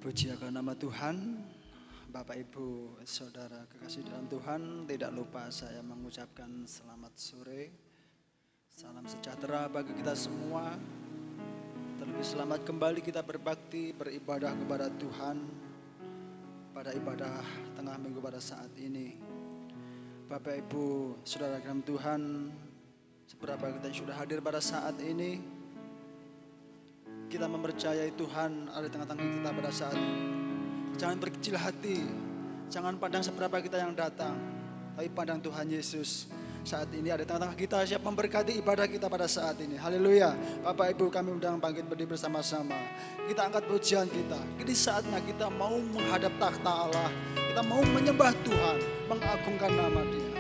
Puji akan nama Tuhan. Bapak Ibu Saudara kekasih dalam Tuhan, tidak lupa saya mengucapkan selamat sore. Salam sejahtera bagi kita semua. Terlebih selamat kembali kita berbakti, beribadah kepada Tuhan pada ibadah tengah minggu pada saat ini. Bapak Ibu Saudara dalam Tuhan, seberapa kita sudah hadir pada saat ini, kita mempercayai Tuhan ada di tengah-tengah kita pada saat ini. Jangan berkecil hati, jangan pandang seberapa kita yang datang, tapi pandang Tuhan Yesus saat ini ada di tengah-tengah kita, siap memberkati ibadah kita pada saat ini. Haleluya. Bapak Ibu, kami undang bangkit berdiri bersama-sama. Kita angkat pujian kita. Ini saatnya kita mau menghadap takhta Allah. Kita mau menyembah Tuhan, mengagungkan nama Dia.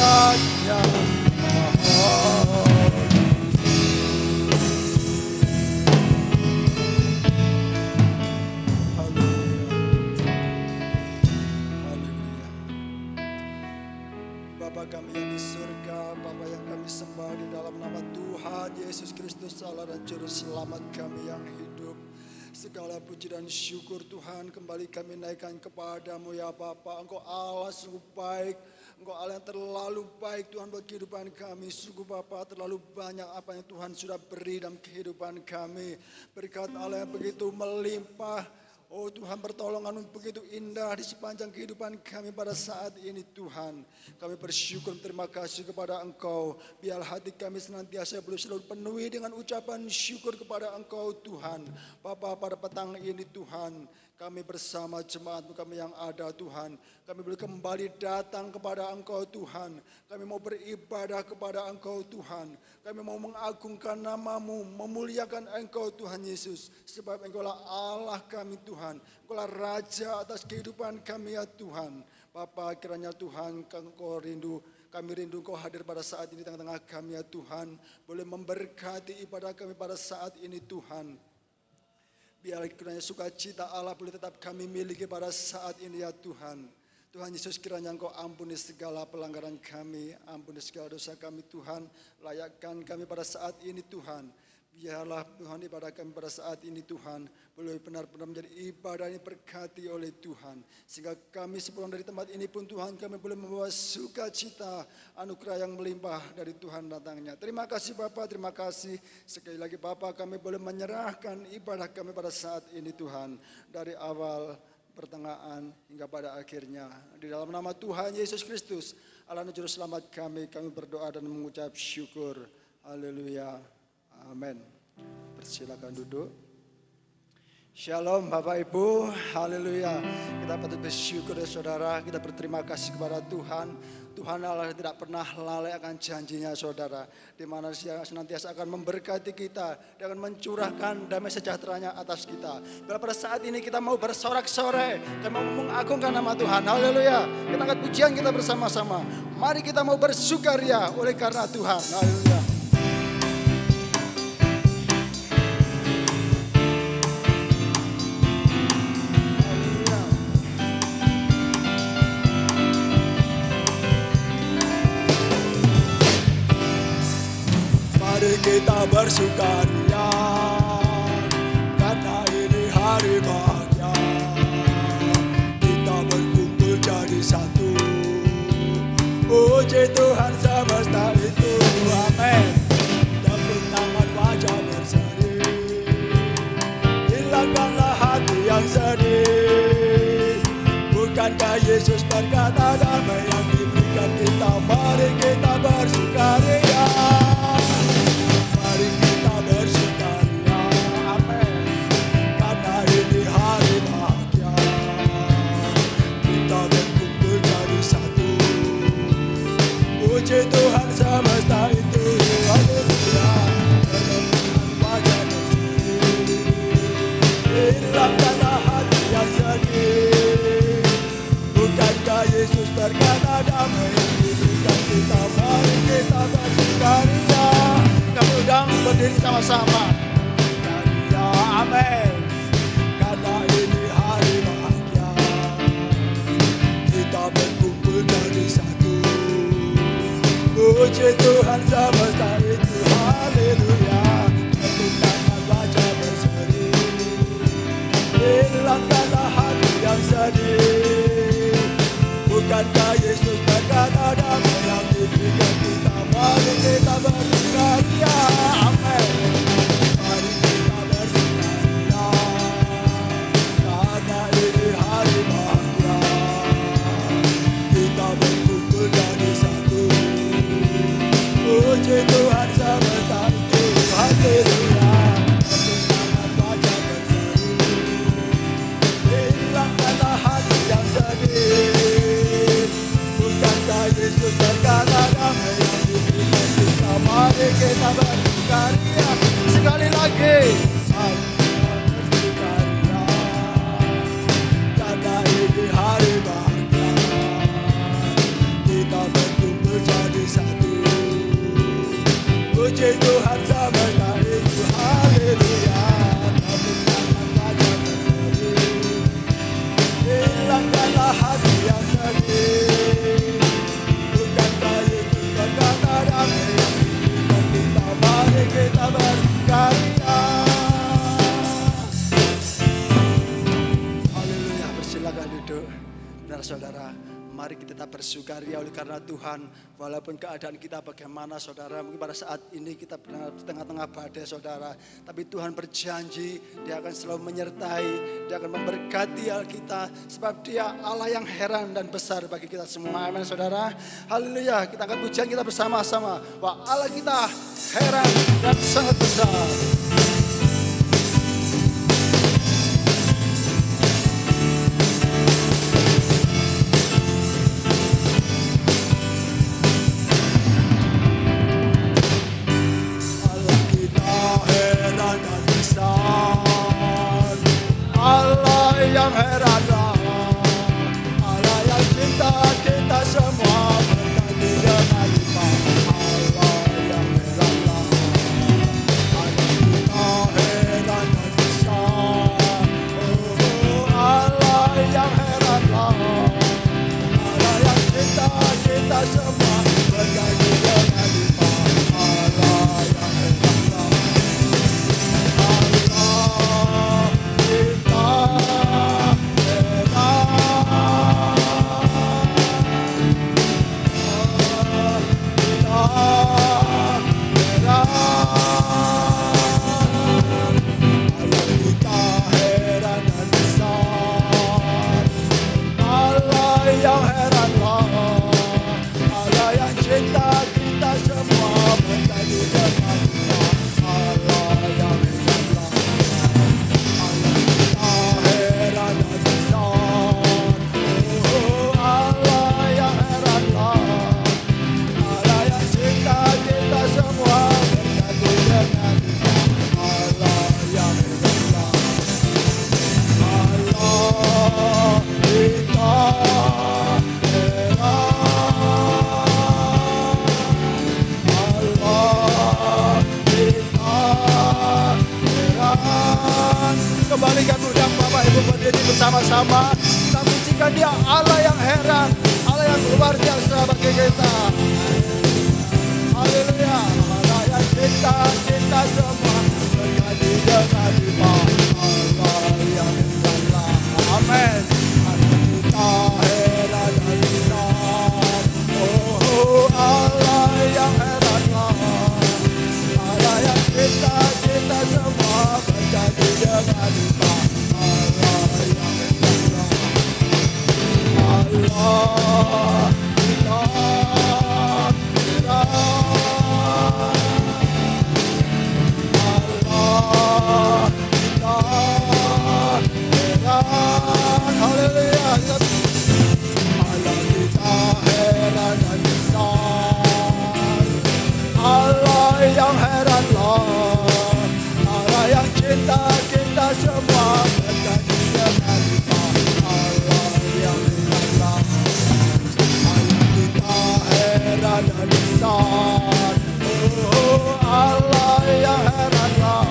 berkat-berkatnya Bapa kami yang di surga, Bapa yang kami sembah di dalam nama Tuhan Yesus Kristus Allah dan Juru Selamat kami yang hidup. Segala puji dan syukur Tuhan kembali kami naikkan kepadamu ya Bapa. Engkau Allah sungguh baik, Engkau Allah yang terlalu baik Tuhan bagi kehidupan kami. Sungguh Bapa terlalu banyak apa yang Tuhan sudah beri dalam kehidupan kami. Berkat Allah yang begitu melimpah. Oh Tuhan, pertolongan begitu indah di sepanjang kehidupan kami pada saat ini Tuhan. Kami bersyukur terima kasih kepada Engkau. Biar hati kami senantiasa boleh selalu penuhi dengan ucapan syukur kepada Engkau Tuhan. Bapa, pada petang ini Tuhan, kami bersama jemaat kami yang ada Tuhan. Kami boleh kembali datang kepada Engkau Tuhan. Kami mau beribadah kepada Engkau Tuhan. Kami mau mengagungkan nama-Mu, memuliakan Engkau Tuhan Yesus. Sebab Engkau lah Allah kami Tuhan. Engkau lah Raja atas kehidupan kami ya Tuhan. Bapa, kiranya Tuhan Engkau rindu. Kami rindu Engkau hadir pada saat ini tengah-tengah kami ya Tuhan. Boleh memberkati ibadah kami pada saat ini Tuhan. Biar kiranya sukacita Allah boleh tetap kami miliki pada saat ini ya Tuhan. Tuhan Yesus, kiranya Engkau ampuni segala pelanggaran kami, ampuni segala dosa kami Tuhan. Layakkan kami pada saat ini Tuhan. Biarlah Tuhan ibadah kami pada saat ini Tuhan boleh benar-benar menjadi ibadah yang berkati oleh Tuhan. Sehingga kami sepulang dari tempat ini pun Tuhan kami boleh membawa sukacita anugerah yang melimpah dari Tuhan datangnya. Terima kasih Bapa, terima kasih. Sekali lagi Bapa, kami boleh menyerahkan ibadah kami pada saat ini Tuhan. Dari awal, pertengahan hingga pada akhirnya. Di dalam nama Tuhan Yesus Kristus Allah dan Juru Selamat kami berdoa dan mengucap syukur. Haleluya. Amin. Persilakan duduk. Shalom Bapak Ibu, haleluya. Kita patut bersyukur ya saudara, kita berterima kasih kepada Tuhan. Tuhan Allah tidak pernah lalai akan janjinya saudara. Di mana Dia senantiasa akan memberkati kita, Dia akan mencurahkan damai sejahteranya atas kita. Bila pada saat ini kita mau bersorak-sorai dan mau mengagungkan nama Tuhan, haleluya. Kita angkat pujian kita bersama-sama. Mari kita mau bersukaria oleh karena Tuhan, haleluya. Kita bersukaria karena ini hari bahagia. Kita berkumpul jadi satu. Puji Tuhan semesta itu, amin. Tepuk tangan wajah berseri, hilangkanlah hati yang sedih. Bukankah Yesus berkata damai yang diberikan kita? Mari kita bersukaria. Mari kita bersukaria, amin. Karena ini hari bahagia. Kita berkumpul jadi satu. Puji Tuhan semesta itu, haleluya. Dengan wajah berseri, hilangkanlah hati yang sedih. Bukankah Yesus berkata damai yang diberikan kita? Mari kita bersukaria. Kami undang berdiri sama-sama. Ya, amin. Karena ini hari bahagia. Kita berkumpul dari satu. Puji Tuhan semesta itu, haleluya. Tepuk tangan wajah berseri, hilangkanlah hati yang sedih. Bukankah Yesus berkata damai yang diberikan kita? Mari kita bersukaria, amin. Mari kita bersukaria, karena ini hari bahagia. Kita berkumpul jadi satu. Puji Tuhan semesta itu, haleluya. Tepuk tangan wajah berseri, hilangkanlah hati yang sedih. Bukankah Yesus berkata damai yang diberikan kita? Mari kita bersukaria sekali lagi. Mari kita bersukaria, karena ini hari bahagia. Kita berkumpul satu. Puji Tuhan sebentar itu, haleluya. Hilangkanlah hati yang sedih, bukan kayu berkata damai, dan kita mari kita berkarya. Haleluya, bersilakan duduk. Benar saudara, mari kita tetap bersukaria oleh karena Tuhan. Walaupun keadaan kita bagaimana saudara, mungkin pada saat ini kita berada di tengah-tengah badai saudara, tapi Tuhan berjanji Dia akan selalu menyertai, Dia akan memberkati kita, sebab Dia Allah yang heran dan besar bagi kita semua. Amin saudara. Haleluya, kita akan pujian kita bersama-sama bahwa Allah kita heran dan sangat besar. Allah yang heranlah, Allah yang cinta kita semua berkati dengan limpah. Allah yang heranlah, Allah kita heran dan besar. Oh, Allah yang heranlah, Allah yang cinta kita semua berkati dengan limpah. Allah yang heranlah, Allah kita kembalikan undang Bapak Ibu berdiri bersama-sama. Kita pujikan Dia, Allah yang heran, Allah yang luar biasa bagi kita. Haleluya, Allah yang cinta semua berkati dengan limpah. Allah yang heranlah, amin. Allah kita heran dan besar. Oh, Allah yang heranlah, Allah yang cinta semua berkati dengan limpah. Allah yang heranlah, Allah kita heran, Allah kita heran. Haleluya, Allah kita heran dan besar. Allah yang heranlah, Allah yang cinta kita semua berkati dengan limpah. Allah yang heranlah, Allah kita heran dan besar. Oh, Allah yang heranlah,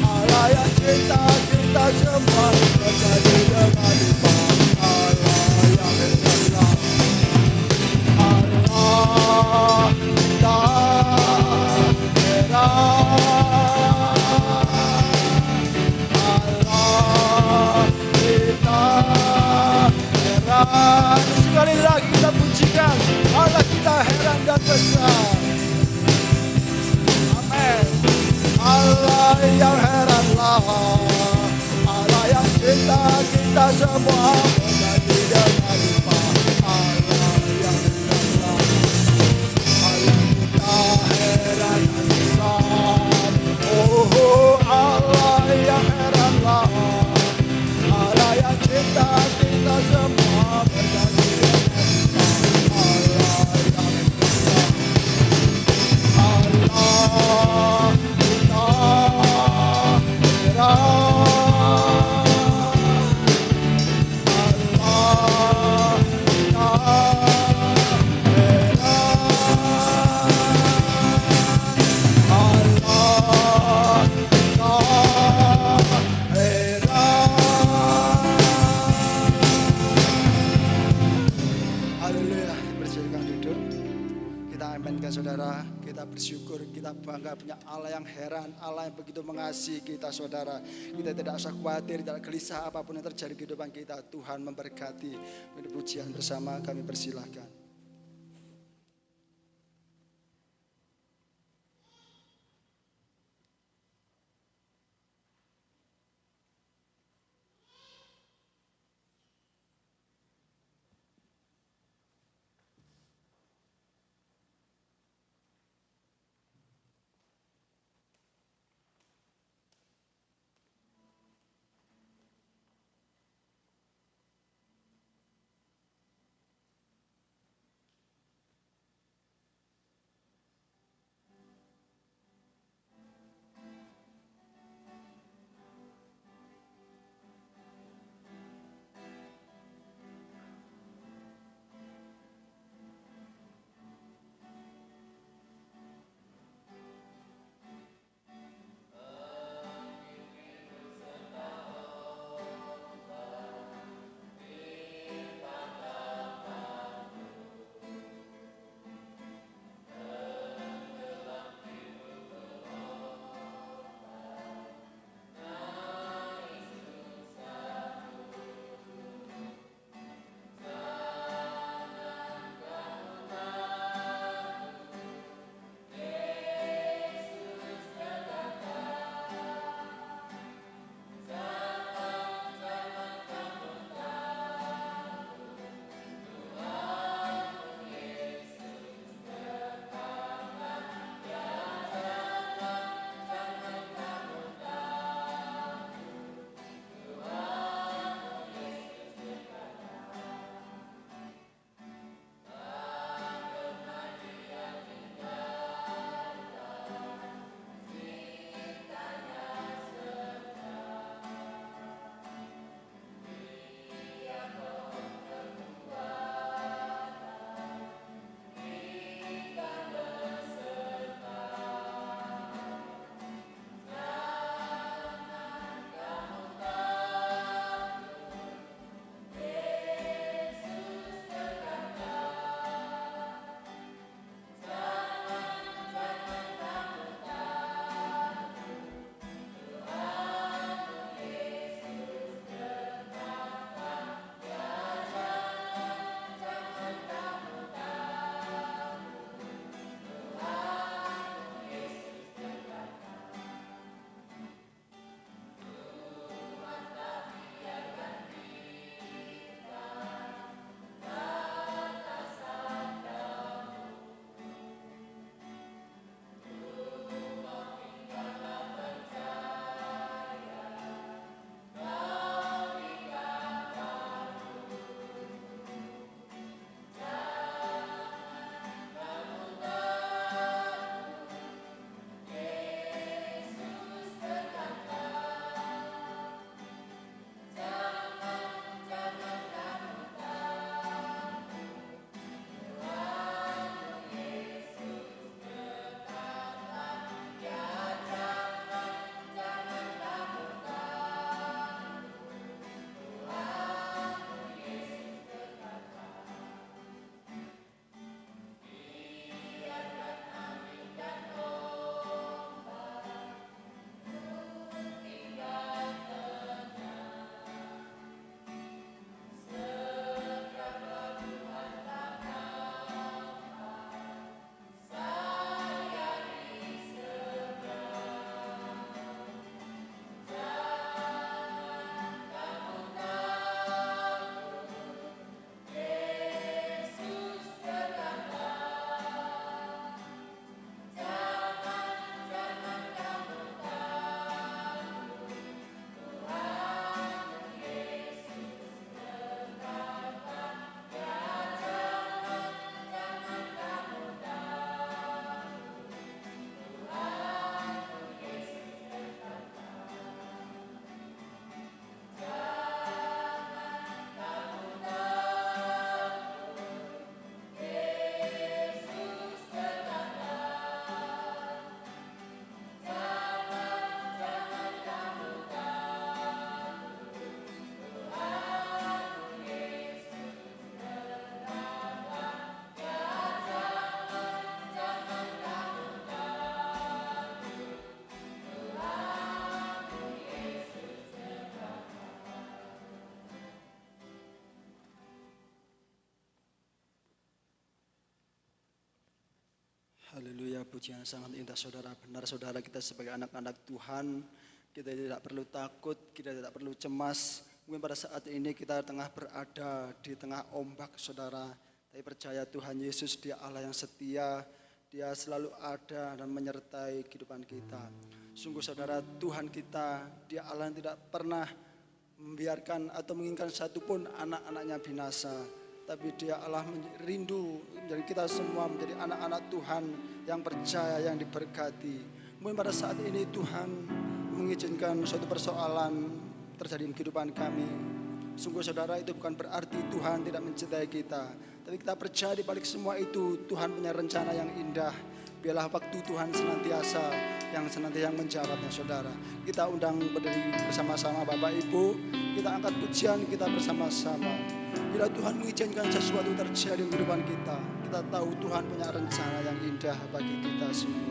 Allah yang cinta kita semua berkati dengan limpah. Allah yang heranlah, Allah kita heran, Allah kita heran. Sekali lagi kita pujikan, Allah kita heran dan besar. Amin. Allah yang heranlah, Allah yang cinta kita semua berkati dengan limpah. Allah yang heranlah, Allah kita heran dan besar. Oh, Allah yang heranlah, Allah yang cinta kita semua berkati dengan limpah. Allah yang heranlah, Allah kita heran, Allah Amin kan saudara. Kita bersyukur, kita bangga punya Allah yang heran, Allah yang begitu mengasihi kita saudara. Kita tidak usah khawatir, tidak gelisah apapun yang terjadi di kehidupan kita. Tuhan memberkati. Pujian bersama kami persilahkan. Haleluya, pujian sangat indah saudara. Benar saudara, kita sebagai anak-anak Tuhan, kita tidak perlu takut, kita tidak perlu cemas. Mungkin pada saat ini kita tengah berada di tengah ombak saudara. Tapi percaya Tuhan Yesus, Dia Allah yang setia. Dia selalu ada dan menyertai kehidupan kita. Sungguh saudara, Tuhan kita, Dia Allah yang tidak pernah membiarkan atau menginginkan satupun anak-anaknya binasa. Tapi Dia Allah rindu menjadi kita semua menjadi anak-anak Tuhan yang percaya, yang diberkati. Mungkin pada saat ini Tuhan mengizinkan suatu persoalan terjadi di kehidupan kami. Sungguh saudara, itu bukan berarti Tuhan tidak mencintai kita. Tapi kita percaya di balik semua itu Tuhan punya rencana yang indah. Biarlah waktu Tuhan senantiasa yang menjawabnya saudara. Kita undang berdiri bersama-sama Bapak Ibu. Kita angkat pujian kita bersama-sama. Bila Tuhan mengizinkan sesuatu terjadi di kehidupan kita, kita tahu Tuhan punya rencana yang indah bagi kita semua.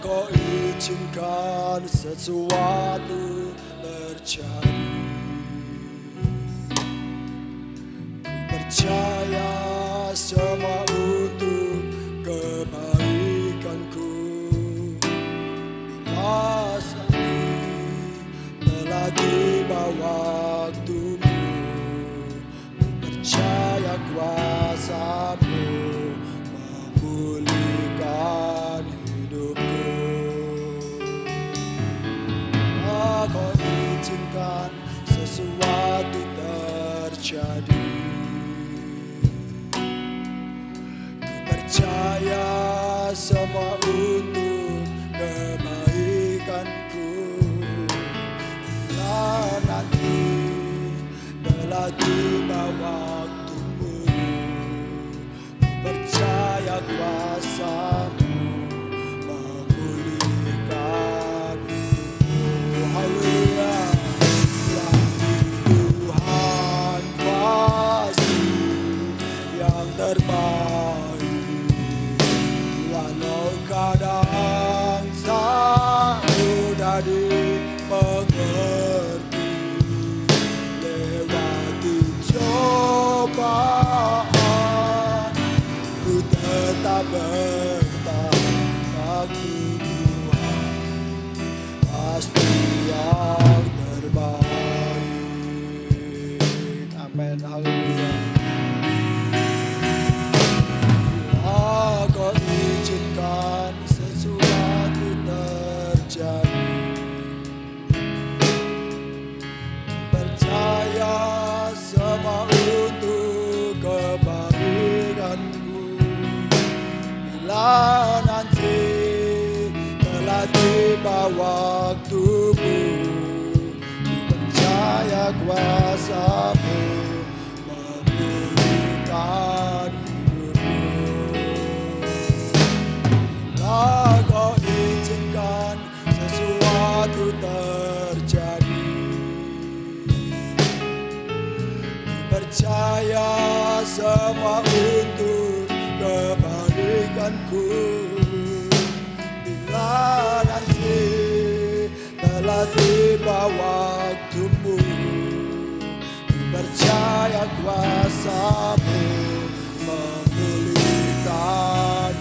Kau izinkan sesuatu terjadi. Ku percaya semua untuk kebaikanku. Bila saat ini telah tiba waktumu, ku percaya kuasa-Mu memulihkan hidupku. Kau izinkan sesuatu terjadi. Ku percaya semua untuk kebaikanku. Bila nanti telah tiba waktumu, ku percaya kuasa-Mu memulihkan hidupku. Haleluya. Tuhan pasti yang terbaik. Walau kadang tak mudah dimengerti, lewati cobaan, ku tetap bertahan. Aku Tuhan pasti yang terbaik. Amin. Haleluya. Kau izinkan sesuatu terjadi. Percaya semua untuk kebaikanku. Bila nanti telah tiba waktumu, ku percaya kuasa-Mu memulihkan Kau izinkan sesuatu terjadi. Percaya semua untuk kebaikanku. Bila nanti telah tiba waktumu, percaya kuasa-Mu memulihkan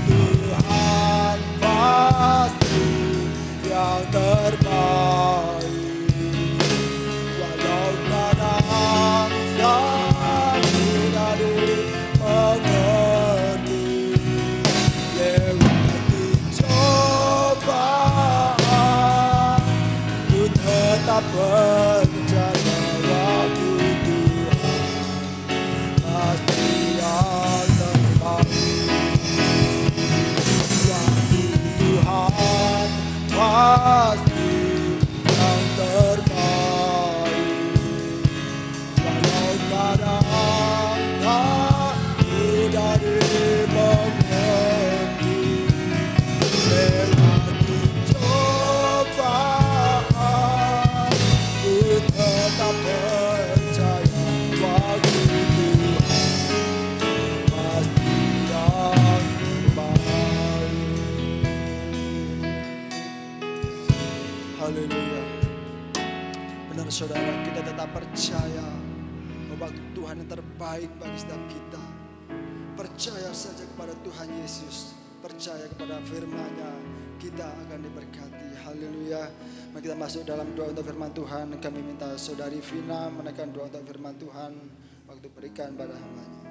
Tuhan pasti yang terbaik. Walau kadang tak mudah dimengerti, lewati cobaan, ku tetap percaya waktu Tuhan pasti yang terbaik. Tuhan pasti yang terbaik. Walau kadang tak mudah dimengerti, lewati cobaan, ku tetap percaya waktu Tuhan pasti yang terbaik. Haleluya. Benar saudara, kita tetap percaya bahwa Tuhan yang terbaik bagi setiap kita. Percaya saja kepada Tuhan Yesus, percaya kepada firman-Nya, kita akan diberkati. Haleluya. Mari kita masuk dalam doa untuk firman Tuhan. Kami minta saudari Vina menaikkan doa untuk firman Tuhan waktu berikan pada hamba-Nya.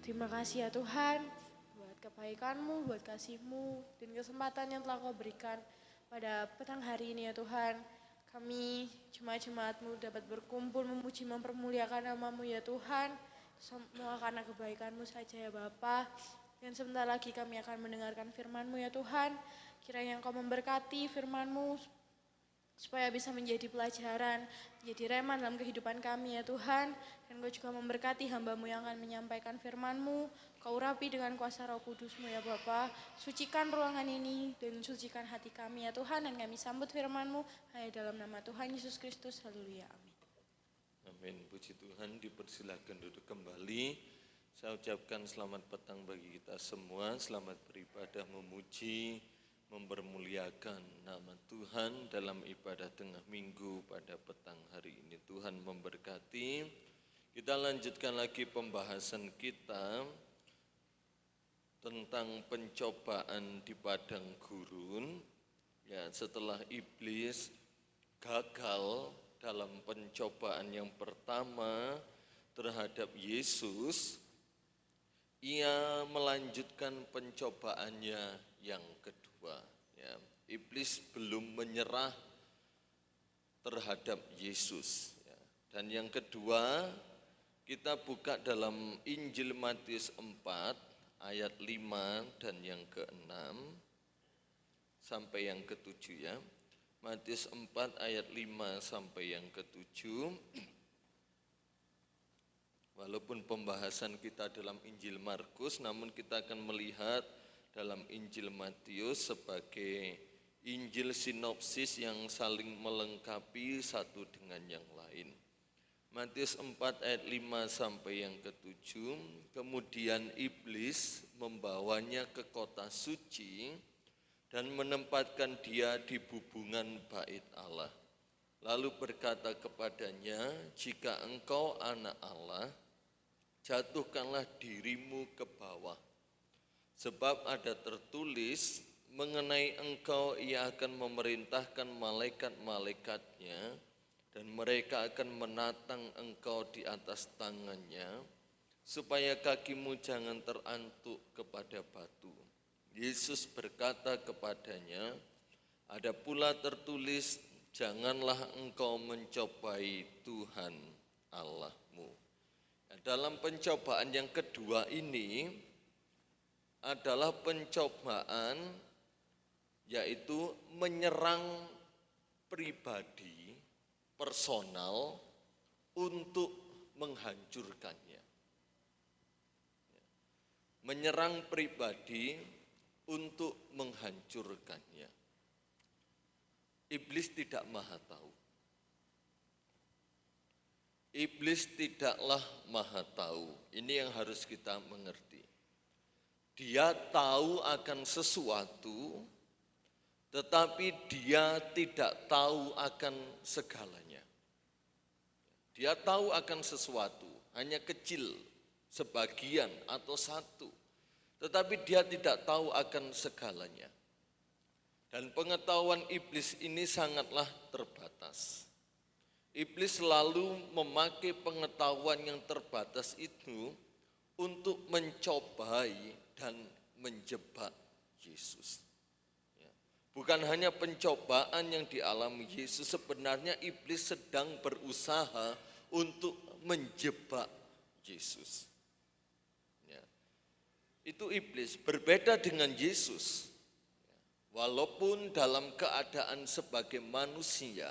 Terima kasih ya Tuhan, buat kebaikan-Mu, buat kasih-Mu, dan kesempatan yang telah Kau berikan pada petang hari ini ya Tuhan. Kami jemaat-jemaat-Mu dapat berkumpul memuji mempermuliakan nama-Mu ya Tuhan. Semua karena kebaikan-Mu saja ya Bapa. Dan sebentar lagi kami akan mendengarkan firman-Mu ya Tuhan. Kiranya Engkau memberkati firman-Mu supaya bisa menjadi pelajaran, menjadi reman dalam kehidupan kami ya Tuhan. Dan Kau juga memberkati hamba-Mu yang akan menyampaikan firman-Mu. Kau urapi dengan kuasa Roh Kudus-Mu ya Bapa. Sucikan ruangan ini dan sucikan hati kami ya Tuhan. Dan kami sambut firman-Mu hanya dalam nama Tuhan Yesus Kristus. Haleluya. Amin. Amin. Puji Tuhan, dipersilakan duduk kembali. Saya ucapkan selamat petang bagi kita semua. Selamat beribadah, memuji, mempermuliakan nama Tuhan dalam ibadah tengah minggu pada petang hari ini. Tuhan memberkati. Kita lanjutkan lagi pembahasan kita tentang pencobaan di padang gurun. Ya, setelah iblis gagal dalam pencobaan yang pertama terhadap Yesus, ia melanjutkan pencobaannya yang kedua. Ya, iblis belum menyerah terhadap Yesus. Ya. Dan yang kedua, kita buka dalam Injil Matius 4 ayat 5 dan yang ke-6 sampai yang ke-7 ya. Matius 4 ayat 5 sampai yang ke-7. Walaupun pembahasan kita dalam Injil Markus, namun kita akan melihat dalam Injil Matius sebagai Injil sinopsis yang saling melengkapi satu dengan yang lain. Matius 4 ayat 5 sampai yang ke-7, kemudian iblis membawanya ke kota suci dan menempatkan dia di bubungan bait Allah. Lalu berkata kepadanya, jika engkau anak Allah, jatuhkanlah dirimu ke bawah. Sebab ada tertulis, mengenai engkau ia akan memerintahkan malaikat-malaikatnya, dan mereka akan menatang engkau di atas tangannya, supaya kakimu jangan terantuk kepada batu. Yesus berkata kepadanya, ada pula tertulis, janganlah engkau mencobai Tuhan Allahmu. Dalam pencobaan yang kedua ini adalah pencobaan yaitu menyerang pribadi, personal untuk menghancurkannya. Menyerang pribadi untuk menghancurkannya. Iblis tidak maha tahu. Iblis tidaklah maha tahu. Ini yang harus kita mengerti. Dia tahu akan sesuatu, tetapi dia tidak tahu akan segalanya. Dia tahu akan sesuatu, hanya kecil, sebagian atau satu. Tetapi dia tidak tahu akan segalanya. Dan pengetahuan iblis ini sangatlah terbatas. Iblis selalu memakai pengetahuan yang terbatas itu untuk mencobai dan menjebak Yesus. Bukan hanya pencobaan yang dialami Yesus, sebenarnya iblis sedang berusaha untuk menjebak Yesus. Itu iblis, berbeda dengan Yesus. Walaupun dalam keadaan sebagai manusia,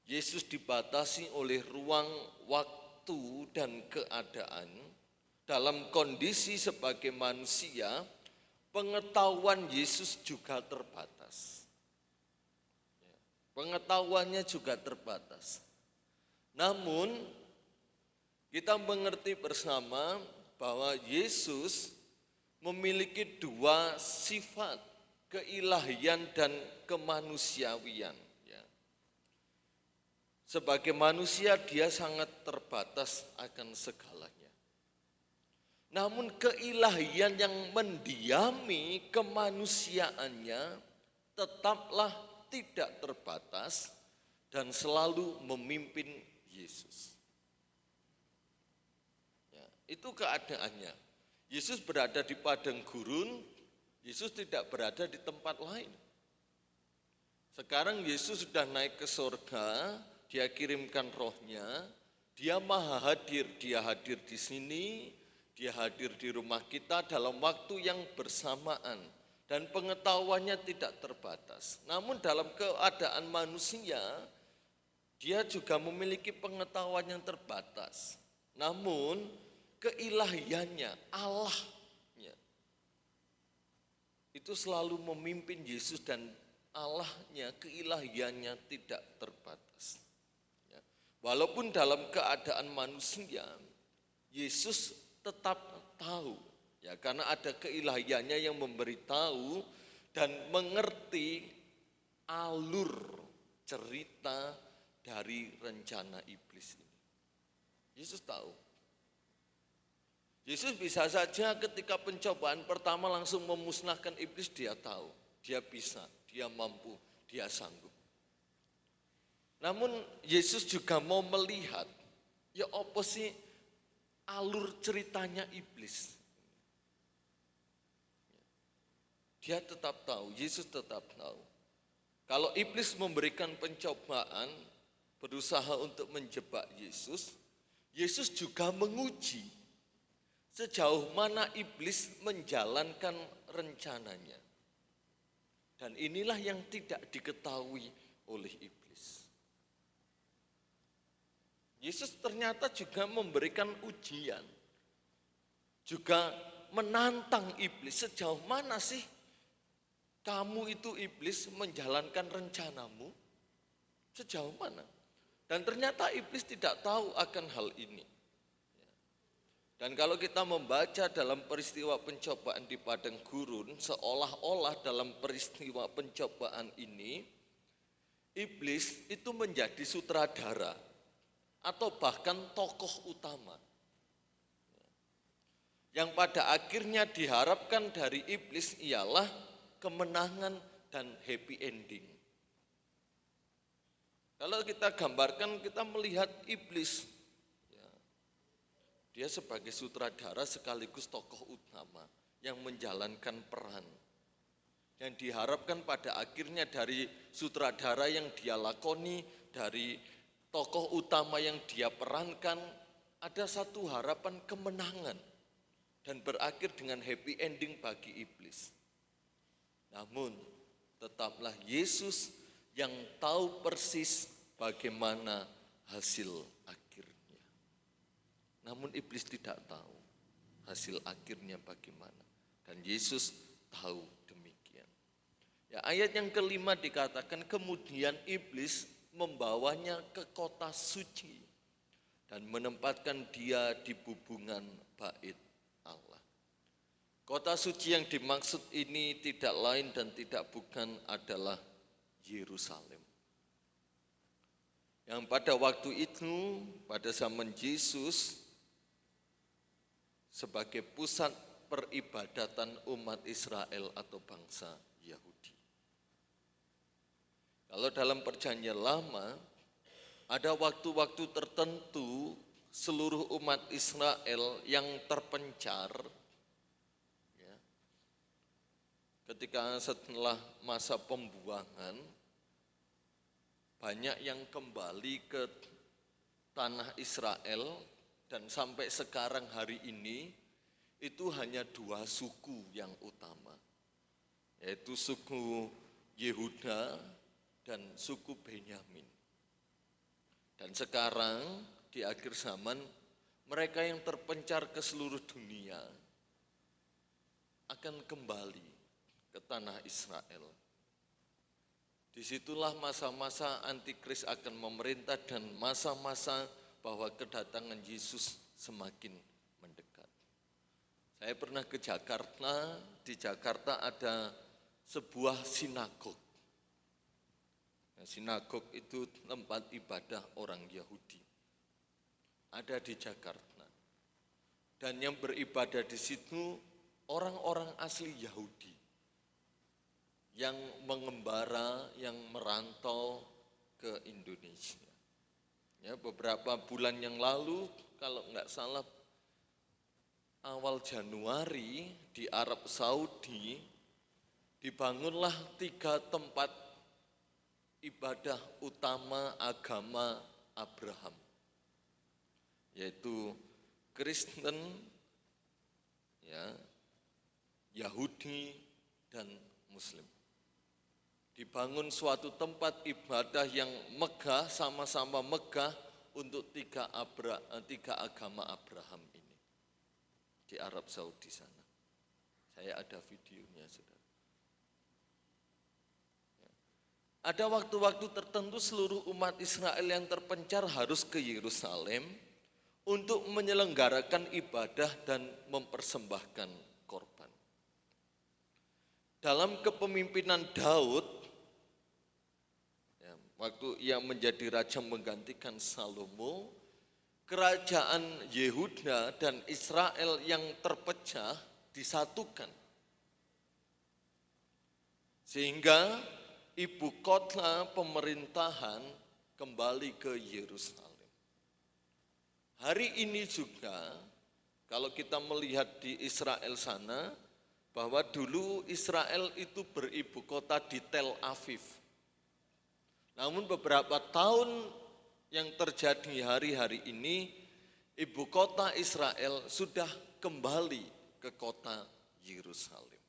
Yesus dibatasi oleh ruang, waktu, dan keadaan. Dalam kondisi sebagai manusia, pengetahuan Yesus juga terbatas. Pengetahuannya juga terbatas. Namun, kita mengerti bersama bahwa Yesus memiliki dua sifat keilahian dan kemanusiawian. Ya. Sebagai manusia dia sangat terbatas akan segalanya. Namun keilahian yang mendiami kemanusiaannya tetaplah tidak terbatas dan selalu memimpin Yesus. Ya, itu keadaannya. Yesus berada di padang gurun, Yesus tidak berada di tempat lain. Sekarang Yesus sudah naik ke surga, dia kirimkan rohnya, dia maha hadir, dia hadir di sini, dia hadir di rumah kita dalam waktu yang bersamaan. Dan pengetahuannya tidak terbatas. Namun dalam keadaan manusia, dia juga memiliki pengetahuan yang terbatas. Namun keilahiannya, Allahnya, itu selalu memimpin Yesus dan Allahnya, keilahiannya tidak terbatas. Ya. Walaupun dalam keadaan manusia, Yesus tetap tahu. Ya, karena ada keilahiannya yang memberitahu dan mengerti alur cerita dari rencana iblis ini. Yesus tahu. Yesus bisa saja ketika pencobaan pertama langsung memusnahkan iblis, dia tahu. Dia bisa, dia mampu, dia sanggup. Namun Yesus juga mau melihat, ya apa sih alur ceritanya iblis. Dia tetap tahu, Yesus tetap tahu. Kalau iblis memberikan pencobaan, berusaha untuk menjebak Yesus, Yesus juga menguji sejauh mana iblis menjalankan rencananya. Dan inilah yang tidak diketahui oleh iblis. Yesus ternyata juga memberikan ujian, juga menantang iblis sejauh mana sih kamu itu iblis menjalankan rencanamu, sejauh mana? Dan ternyata iblis tidak tahu akan hal ini. Dan kalau kita membaca dalam peristiwa pencobaan di padang gurun, seolah-olah dalam peristiwa pencobaan ini, iblis itu menjadi sutradara atau bahkan tokoh utama. Yang pada akhirnya diharapkan dari iblis ialah kemenangan dan happy ending. Kalau kita gambarkan, kita melihat iblis, ya, dia sebagai sutradara sekaligus tokoh utama yang menjalankan peran. Yang diharapkan pada akhirnya dari sutradara yang dia lakoni, dari tokoh utama yang dia perankan, ada satu harapan kemenangan dan berakhir dengan happy ending bagi iblis. Namun tetaplah Yesus yang tahu persis bagaimana hasil akhirnya. Namun iblis tidak tahu hasil akhirnya bagaimana. Dan Yesus tahu demikian. Ya, ayat yang kelima dikatakan kemudian iblis membawanya ke kota suci dan menempatkan dia di bubungan bait Allah. Kota suci yang dimaksud ini tidak lain dan tidak bukan adalah Yerusalem. Yang pada waktu itu, pada zaman Yesus, sebagai pusat peribadatan umat Israel atau bangsa Yahudi. Kalau dalam perjanjian lama, ada waktu-waktu tertentu seluruh umat Israel yang terpencar, ketika setelah masa pembuangan, banyak yang kembali ke tanah Israel dan sampai sekarang hari ini itu hanya dua suku yang utama, yaitu suku Yehuda dan suku Benyamin. Dan sekarang di akhir zaman mereka yang terpencar ke seluruh dunia akan kembali ke tanah Israel. Disitulah masa-masa antikris akan memerintah dan masa-masa bahwa kedatangan Yesus semakin mendekat. Saya pernah ke Jakarta, di Jakarta ada sebuah sinagog. Nah, sinagog itu tempat ibadah orang Yahudi. Ada di Jakarta. Dan yang beribadah di situ orang-orang asli Yahudi yang mengembara, yang merantau ke Indonesia. Ya, beberapa bulan yang lalu, kalau nggak salah awal Januari di Arab Saudi dibangunlah 3 tempat ibadah utama agama Abraham, yaitu Kristen, ya, Yahudi, dan Muslim. Dibangun suatu tempat ibadah yang megah, sama-sama megah untuk 3 agama Abraham ini di Arab Saudi sana. Saya ada videonya, saudara. Ada waktu-waktu tertentu seluruh umat Israel yang terpencar harus ke Yerusalem untuk menyelenggarakan ibadah dan mempersembahkan korban. Dalam kepemimpinan Daud, ya, waktu ia menjadi raja menggantikan Salomo, kerajaan Yehuda dan Israel yang terpecah disatukan. Sehingga ibu kota pemerintahan kembali ke Yerusalem. Hari ini juga kalau kita melihat di Israel sana, bahwa dulu Israel itu beribu kota di Tel Aviv. Namun beberapa tahun yang terjadi hari-hari ini, ibu kota Israel sudah kembali ke kota Yerusalem.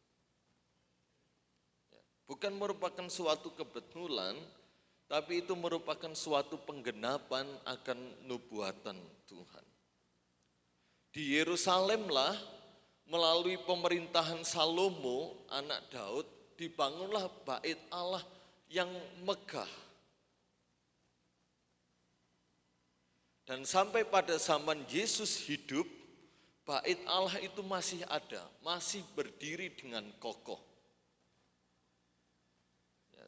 Bukan merupakan suatu kebetulan, tapi itu merupakan suatu penggenapan akan nubuatan Tuhan. Di Yerusalemlah melalui pemerintahan Salomo, anak Daud, dibangunlah bait Allah yang megah. Dan sampai pada zaman Yesus hidup, bait Allah itu masih ada, masih berdiri dengan kokoh.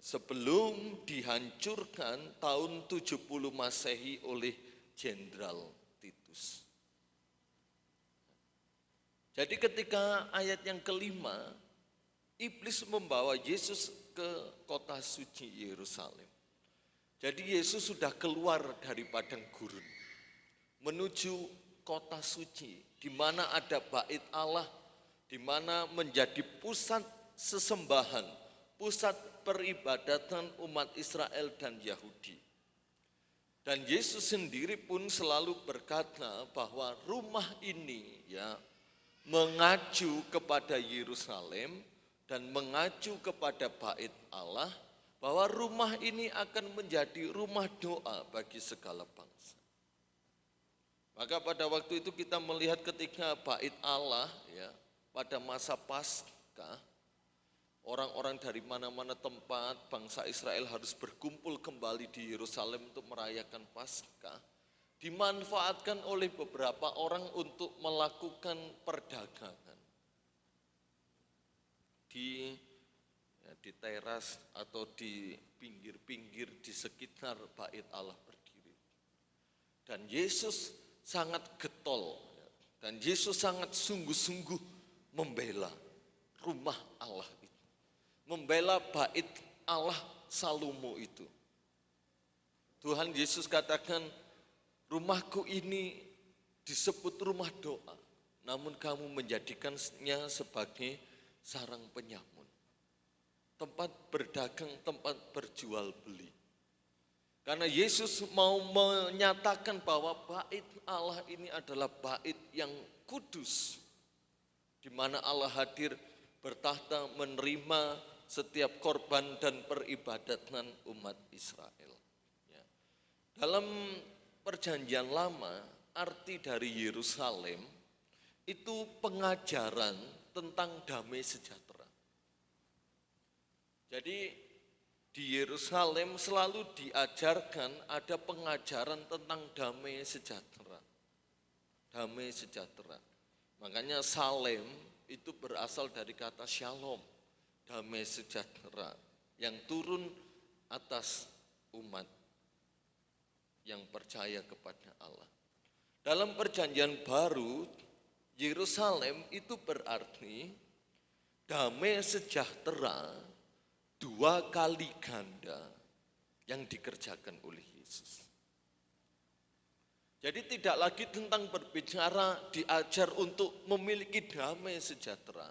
Sebelum dihancurkan tahun 70 Masehi oleh Jenderal Titus. Jadi ketika ayat yang kelima, iblis membawa Yesus ke kota suci Yerusalem. Jadi Yesus sudah keluar dari padang gurun, menuju kota suci, di mana ada bait Allah, di mana menjadi pusat sesembahan, pusat peribadatan umat Israel dan Yahudi. Dan Yesus sendiri pun selalu berkata bahwa rumah ini ya mengacu kepada Yerusalem dan mengacu kepada bait Allah, bahwa rumah ini akan menjadi rumah doa bagi segala bangsa. Maka pada waktu itu kita melihat ketika bait Allah ya pada masa Paskah, orang-orang dari mana-mana tempat bangsa Israel harus berkumpul kembali di Yerusalem untuk merayakan Paskah, dimanfaatkan oleh beberapa orang untuk melakukan perdagangan di teras atau di pinggir-pinggir di sekitar bait Allah berdiri. Dan Yesus sangat getol dan Yesus sangat sungguh-sungguh membela rumah Allah itu, membela bait Allah Salomo itu. Tuhan Yesus katakan, rumahku ini disebut rumah doa, namun kamu menjadikannya sebagai sarang penyamun, tempat berdagang, tempat berjual beli. Karena Yesus mau menyatakan bahwa bait Allah ini adalah bait yang kudus, di mana Allah hadir bertahta menerima setiap korban dan peribadatan umat Israel. Ya. Dalam Perjanjian Lama, arti dari Yerusalem itu pengajaran tentang damai sejahtera. Jadi di Yerusalem selalu diajarkan ada pengajaran tentang damai sejahtera. Damai sejahtera. Makanya Salem itu berasal dari kata shalom, damai sejahtera yang turun atas umat yang percaya kepada Allah. Dalam perjanjian baru, Yerusalem itu berarti damai sejahtera 2 kali ganda yang dikerjakan oleh Yesus. Jadi tidak lagi tentang berbicara diajar untuk memiliki damai sejahtera.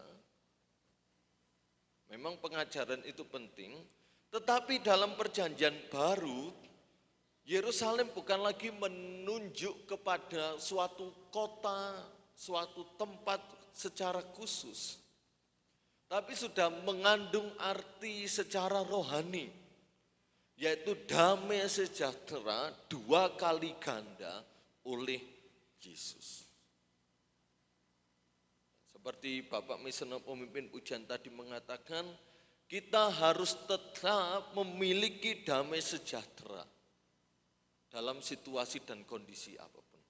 Memang pengajaran itu penting, tetapi dalam perjanjian baru, Yerusalem bukan lagi menunjuk kepada suatu kota, suatu tempat secara khusus, tapi sudah mengandung arti secara rohani, yaitu damai sejahtera 2 kali ganda oleh Yesus. Seperti Bapak Misioner Pemimpin Pujian tadi mengatakan, kita harus tetap memiliki damai sejahtera dalam situasi dan kondisi apapun.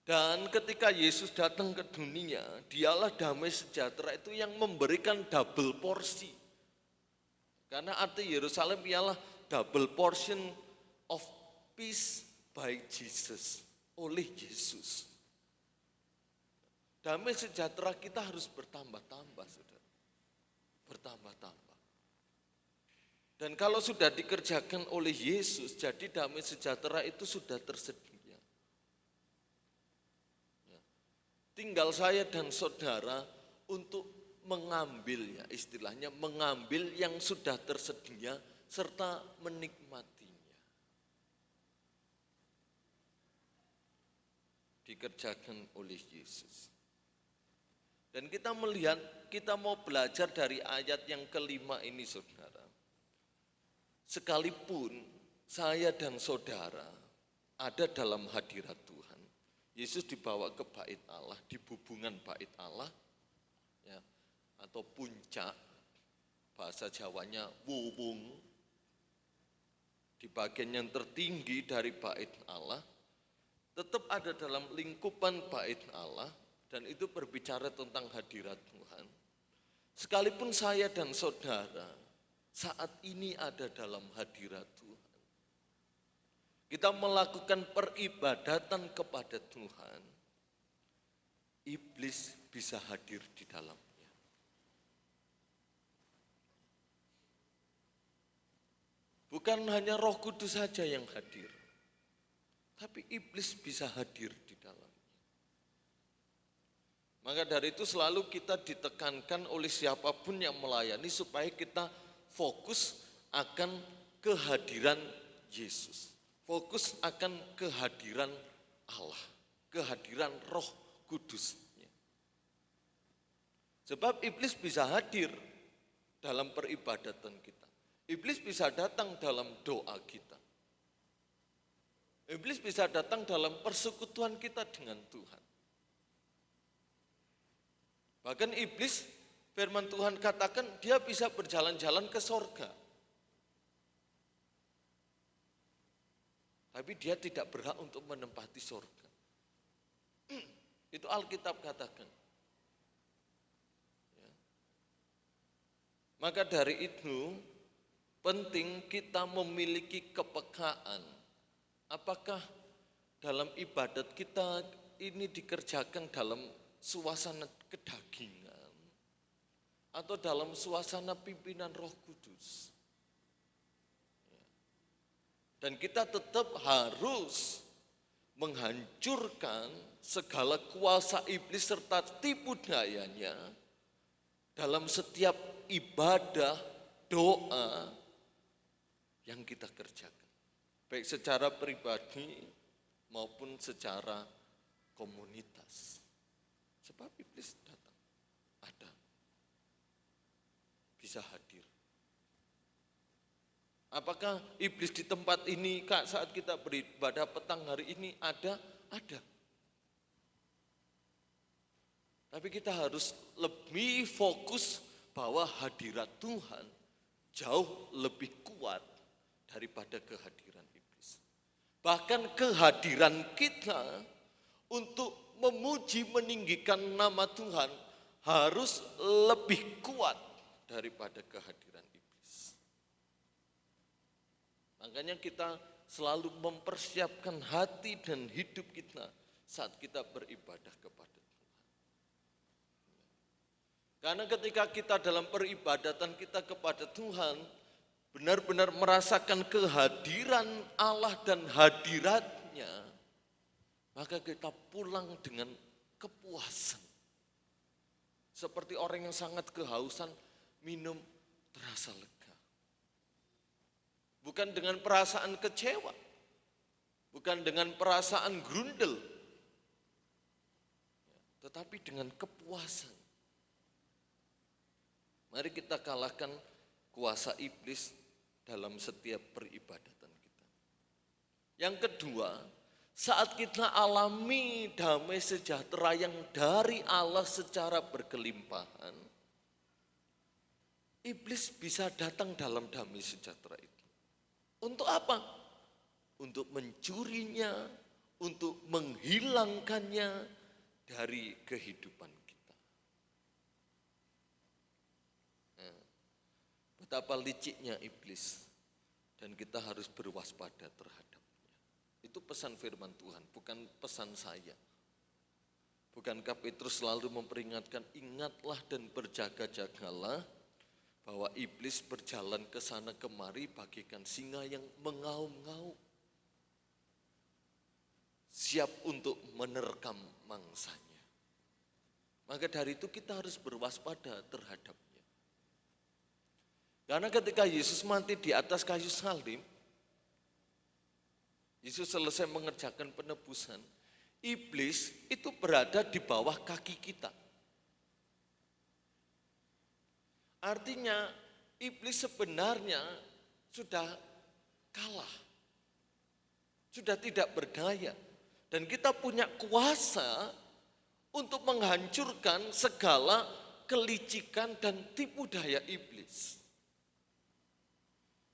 Dan ketika Yesus datang ke dunia, dialah damai sejahtera itu yang memberikan double porsi. Karena arti Yerusalem ialah double portion of peace by Jesus, oleh Yesus. Damai sejahtera kita harus bertambah-tambah, saudara. Bertambah-tambah. Dan kalau sudah dikerjakan oleh Yesus, jadi damai sejahtera itu sudah tersedia. Ya. Tinggal saya dan saudara untuk mengambilnya, istilahnya mengambil yang sudah tersedia serta menikmatinya. Dikerjakan oleh Yesus. Dan kita melihat, kita mau belajar dari ayat yang kelima ini, saudara. Sekalipun saya dan saudara ada dalam hadirat Tuhan, Yesus dibawa ke bait Allah, di bubungan bait Allah, ya, atau puncak, bahasa Jawanya wuwung, di bagian yang tertinggi dari bait Allah, tetap ada dalam lingkupan bait Allah, dan itu berbicara tentang hadirat Tuhan. Sekalipun saya dan saudara saat ini ada dalam hadirat Tuhan, kita melakukan peribadatan kepada Tuhan, iblis bisa hadir di dalamnya. Bukan hanya Roh Kudus saja yang hadir, tapi iblis bisa hadir di dalamnya. Maka dari itu selalu kita ditekankan oleh siapapun yang melayani supaya kita fokus akan kehadiran Yesus. Fokus akan kehadiran Allah, kehadiran Roh Kudusnya. Sebab iblis bisa hadir dalam peribadatan kita. Iblis bisa datang dalam doa kita. Iblis bisa datang dalam persekutuan kita dengan Tuhan. Bahkan iblis, firman Tuhan katakan, dia bisa berjalan-jalan ke sorga. Tapi dia tidak berhak untuk menempati sorga. Itu Alkitab katakan. Ya. Maka dari itu, penting kita memiliki kepekaan. Apakah dalam ibadat kita ini dikerjakan dalam suasana kedagingan atau dalam suasana pimpinan Roh Kudus. Dan kita tetap harus menghancurkan segala kuasa iblis serta tipu dayanya dalam setiap ibadah, doa yang kita kerjakan. Baik secara pribadi maupun secara komunitas. Sebab iblis datang, ada, bisa hadir. Apakah iblis di tempat ini saat kita beribadah petang hari ini ada? Ada. Tapi kita harus lebih fokus bahwa hadirat Tuhan jauh lebih kuat daripada kehadiran iblis. Bahkan kehadiran kita untuk memuji meninggikan nama Tuhan harus lebih kuat daripada kehadiran iblis. Makanya kita selalu mempersiapkan hati dan hidup kita saat kita beribadah kepada Tuhan. Karena ketika kita dalam peribadatan kita kepada Tuhan, benar-benar merasakan kehadiran Allah dan hadiratnya, maka kita pulang dengan kepuasan. Seperti orang yang sangat kehausan, minum terasa lega. Bukan dengan perasaan kecewa, bukan dengan perasaan grundel, tetapi dengan kepuasan. Mari kita kalahkan kuasa iblis dalam setiap peribadatan kita. Yang kedua, saat kita alami damai sejahtera yang dari Allah secara berkelimpahan, iblis bisa datang dalam damai sejahtera itu. Untuk apa? Untuk mencurinya, untuk menghilangkannya dari kehidupan kita. Betapa liciknya iblis, dan kita harus berwaspada terhadapnya. Itu pesan firman Tuhan, bukan pesan saya. Bukankah Petrus selalu memperingatkan, ingatlah dan berjaga-jagalah bahwa iblis berjalan ke sana kemari bagaikan singa yang mengaum-ngaum, siap untuk menerkam mangsanya. Maka dari itu kita harus berwaspada terhadapnya. Karena ketika Yesus mati di atas kayu salib, Yesus selesai mengerjakan penebusan, iblis itu berada di bawah kaki kita. Artinya iblis sebenarnya sudah kalah, sudah tidak berdaya. Dan kita punya kuasa untuk menghancurkan segala kelicikan dan tipu daya iblis.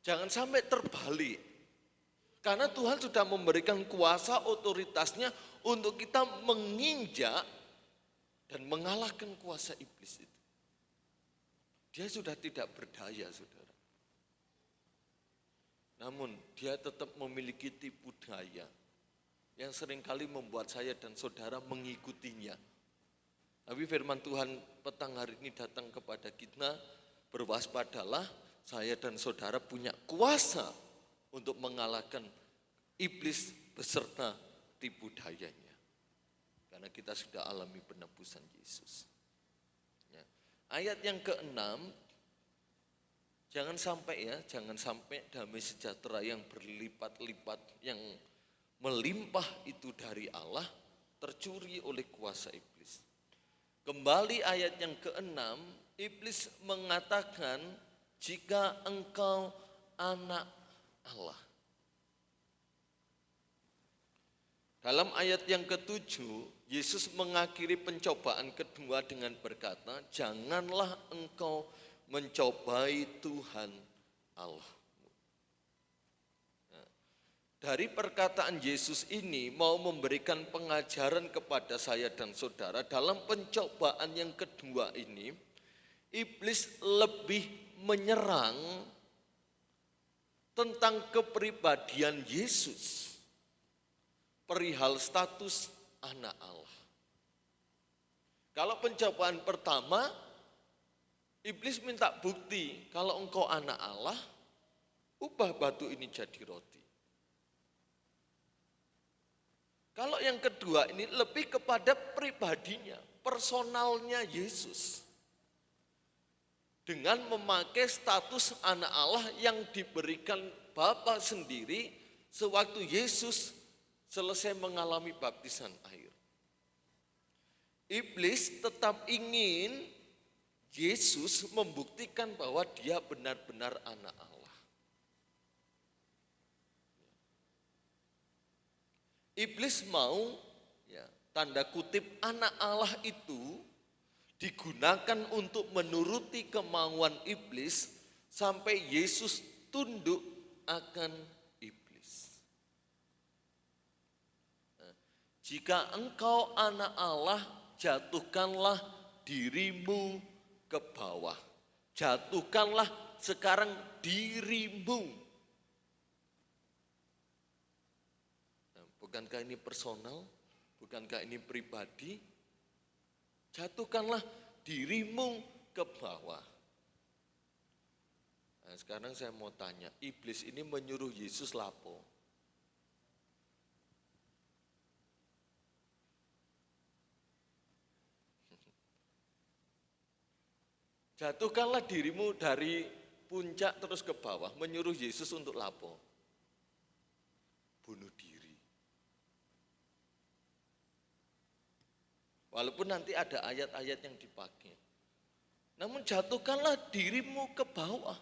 Jangan sampai terbalik. Karena Tuhan sudah memberikan kuasa otoritasnya untuk kita menginjak dan mengalahkan kuasa iblis itu. Dia sudah tidak berdaya, saudara. Namun dia tetap memiliki tipu daya yang seringkali membuat saya dan saudara mengikutinya. Tapi firman Tuhan petang hari ini datang kepada kita, berwaspadalah, saya dan saudara punya kuasa untuk mengalahkan iblis beserta tipu dayanya. Karena kita sudah alami penebusan Yesus. Ya. Ayat yang ke-6, jangan sampai damai sejahtera yang berlipat-lipat, yang melimpah itu dari Allah, tercuri oleh kuasa iblis. Kembali ayat yang ke-6, iblis mengatakan, jika engkau anak Allah. Dalam ayat yang ke-7, Yesus mengakhiri pencobaan kedua dengan berkata, janganlah engkau mencobai Tuhan Allah. Nah, dari perkataan Yesus ini mau memberikan pengajaran kepada saya dan saudara, dalam pencobaan yang kedua ini, iblis lebih menyerang tentang kepribadian Yesus, perihal status anak Allah. Kalau pencobaan pertama, iblis minta bukti, kalau engkau anak Allah, ubah batu ini jadi roti. Kalau yang kedua ini lebih kepada pribadinya, personalnya Yesus. Dengan memakai status anak Allah yang diberikan Bapa sendiri sewaktu Yesus selesai mengalami baptisan air. Iblis tetap ingin Yesus membuktikan bahwa dia benar-benar anak Allah. Iblis mau, tanda kutip, anak Allah itu digunakan untuk menuruti kemauan iblis sampai Yesus tunduk akan iblis. Nah, jika engkau anak Allah, jatuhkanlah dirimu ke bawah. Jatuhkanlah sekarang dirimu. Nah, bukankah ini personal? Bukankah ini pribadi? Jatuhkanlah dirimu ke bawah. Nah, sekarang saya mau tanya, iblis ini menyuruh Yesus lapo? Jatuhkanlah dirimu dari puncak terus ke bawah, menyuruh Yesus untuk lapo? Bunuh diri. Walaupun nanti ada ayat-ayat yang dipakai. Namun jatuhkanlah dirimu ke bawah.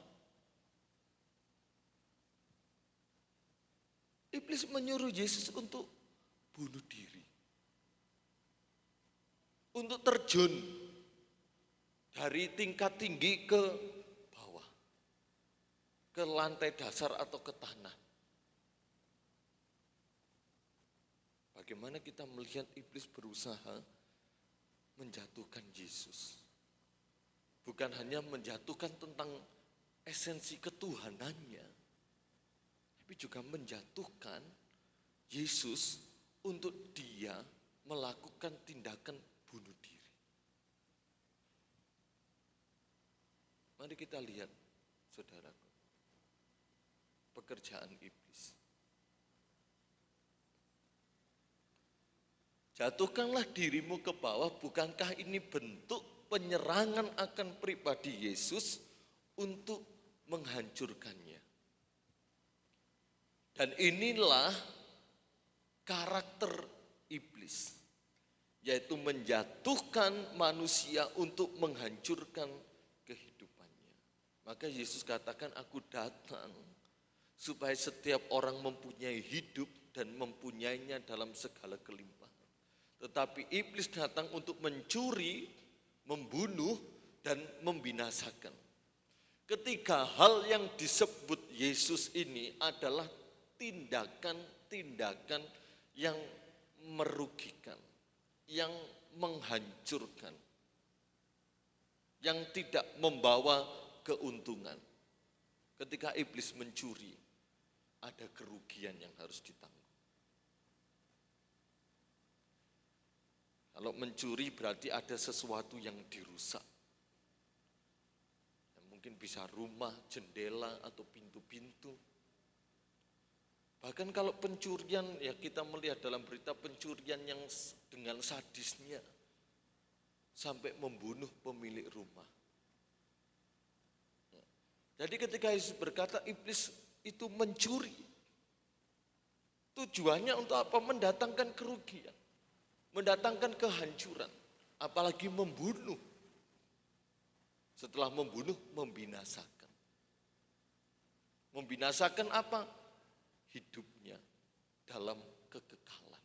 Iblis menyuruh Yesus untuk bunuh diri. Untuk terjun dari tingkat tinggi ke bawah. Ke lantai dasar atau ke tanah. Bagaimana kita melihat iblis berusaha menjatuhkan Yesus. Bukan hanya menjatuhkan tentang esensi ketuhanannya, tapi juga menjatuhkan Yesus untuk dia melakukan tindakan bunuh diri. Mari kita lihat, saudaraku, pekerjaan iblis. Jatuhkanlah dirimu ke bawah, bukankah ini bentuk penyerangan akan pribadi Yesus untuk menghancurkannya? Dan inilah karakter iblis, yaitu menjatuhkan manusia untuk menghancurkan kehidupannya. Maka Yesus katakan, aku datang supaya setiap orang mempunyai hidup dan mempunyainya dalam segala kelimpahan. Tetapi iblis datang untuk mencuri, membunuh, dan membinasakan. Ketiga hal yang disebut Yesus ini adalah tindakan-tindakan yang merugikan, yang menghancurkan, yang tidak membawa keuntungan. Ketika iblis mencuri, ada kerugian yang harus ditanggung. Kalau mencuri berarti ada sesuatu yang dirusak. Yang mungkin bisa rumah, jendela, atau pintu-pintu. Bahkan kalau pencurian, ya kita melihat dalam berita pencurian yang dengan sadisnya sampai membunuh pemilik rumah. Jadi ketika Yesus berkata iblis itu mencuri, tujuannya untuk apa? Mendatangkan kerugian, mendatangkan kehancuran, apalagi membunuh. Setelah membunuh, membinasakan. Membinasakan apa? Hidupnya dalam kekekalan.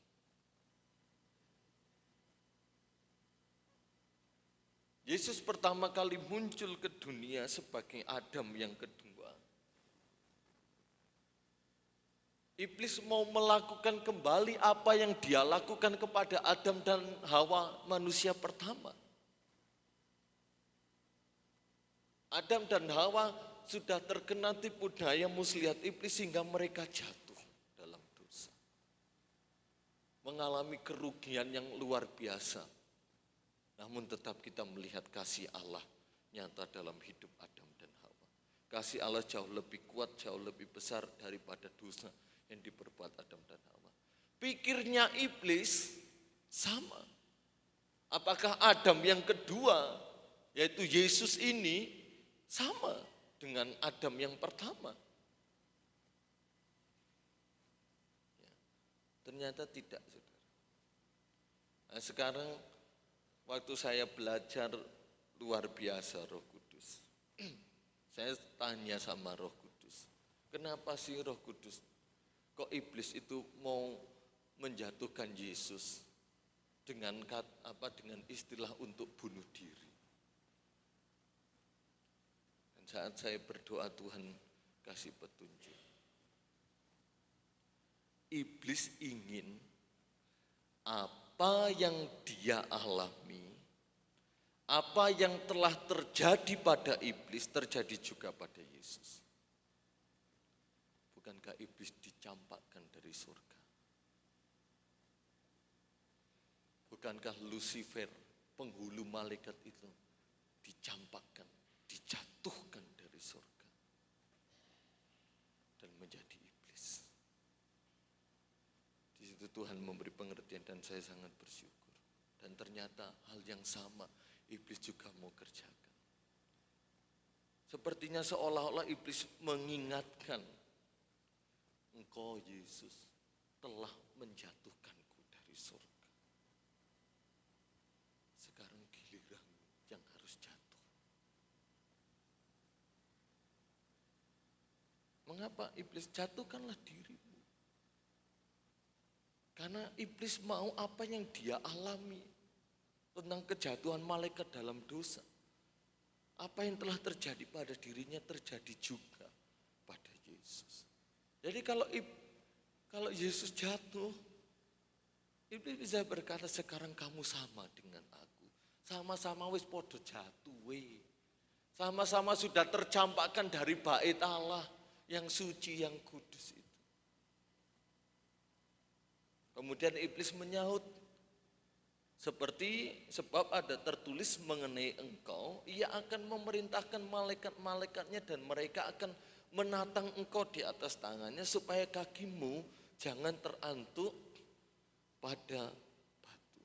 Yesus pertama kali muncul ke dunia sebagai Adam yang kedua. Iblis mau melakukan kembali apa yang dia lakukan kepada Adam dan Hawa, manusia pertama. Adam dan Hawa sudah terkena tipu daya muslihat iblis sehingga mereka jatuh dalam dosa. Mengalami kerugian yang luar biasa. Namun tetap kita melihat kasih Allah nyata dalam hidup Adam dan Hawa. Kasih Allah jauh lebih kuat, jauh lebih besar daripada dosa yang diperbuat Adam dan Hawa. Pikirnya iblis sama. Apakah Adam yang kedua, yaitu Yesus ini, sama dengan Adam yang pertama? Ya, ternyata tidak, saudara. Nah, sekarang waktu saya belajar luar biasa Roh Kudus. Saya tanya sama Roh Kudus, kenapa sih Roh Kudus? Kok iblis itu mau menjatuhkan Yesus dengan istilah untuk bunuh diri? Dan saat saya berdoa, Tuhan kasih petunjuk. Iblis ingin apa yang dia alami, Apa yang telah terjadi pada iblis terjadi juga pada Yesus. Bukankah iblis dicampakkan dari surga? Bukankah Lucifer, penghulu malaikat itu, dicampakkan, dijatuhkan dari surga dan menjadi iblis. Di situ Tuhan memberi pengertian dan saya sangat bersyukur. Dan ternyata hal yang sama iblis juga mau kerjakan. Sepertinya seolah-olah iblis mengingatkan, engkau Yesus telah menjatuhkanku dari surga. Sekarang giliranmu yang harus jatuh. Mengapa iblis? Jatuhkanlah dirimu. Karena iblis mau apa yang dia alami tentang kejatuhan malaikat dalam dosa. Apa yang telah terjadi pada dirinya terjadi juga pada Yesus. Jadi kalau Yesus jatuh, iblis bisa berkata sekarang kamu sama dengan aku. Sama-sama wis podo jatuh we. Sama-sama sudah tercampakkan dari bait Allah yang suci, yang kudus itu. Kemudian iblis menyahut, sebab ada tertulis mengenai engkau, ia akan memerintahkan malaikat-malaikatnya dan mereka akan menatang engkau di atas tangannya supaya kakimu jangan terantuk pada batu.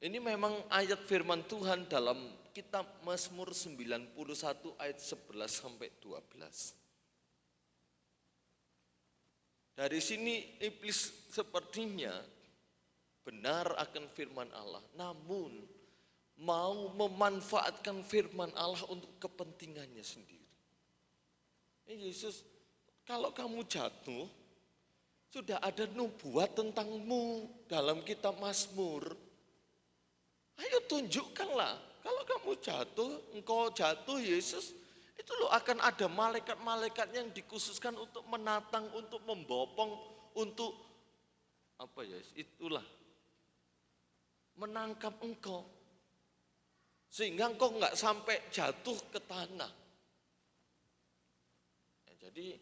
Ini memang ayat firman Tuhan dalam kitab Mazmur 91 ayat 11 sampai 12. Dari sini iblis sepertinya benar akan firman Allah, namun mau memanfaatkan firman Allah untuk kepentingannya sendiri. Yesus, kalau kamu jatuh, sudah ada nubuat tentangmu dalam kitab Mazmur. Ayo tunjukkanlah, kalau kamu jatuh, engkau jatuh Yesus, itu loh akan ada malaikat-malaikat yang dikhususkan untuk menatang, untuk membopong, untuk apa ya, itulah menangkap engkau. Sehingga engkau enggak sampai jatuh ke tanah. Ya, jadi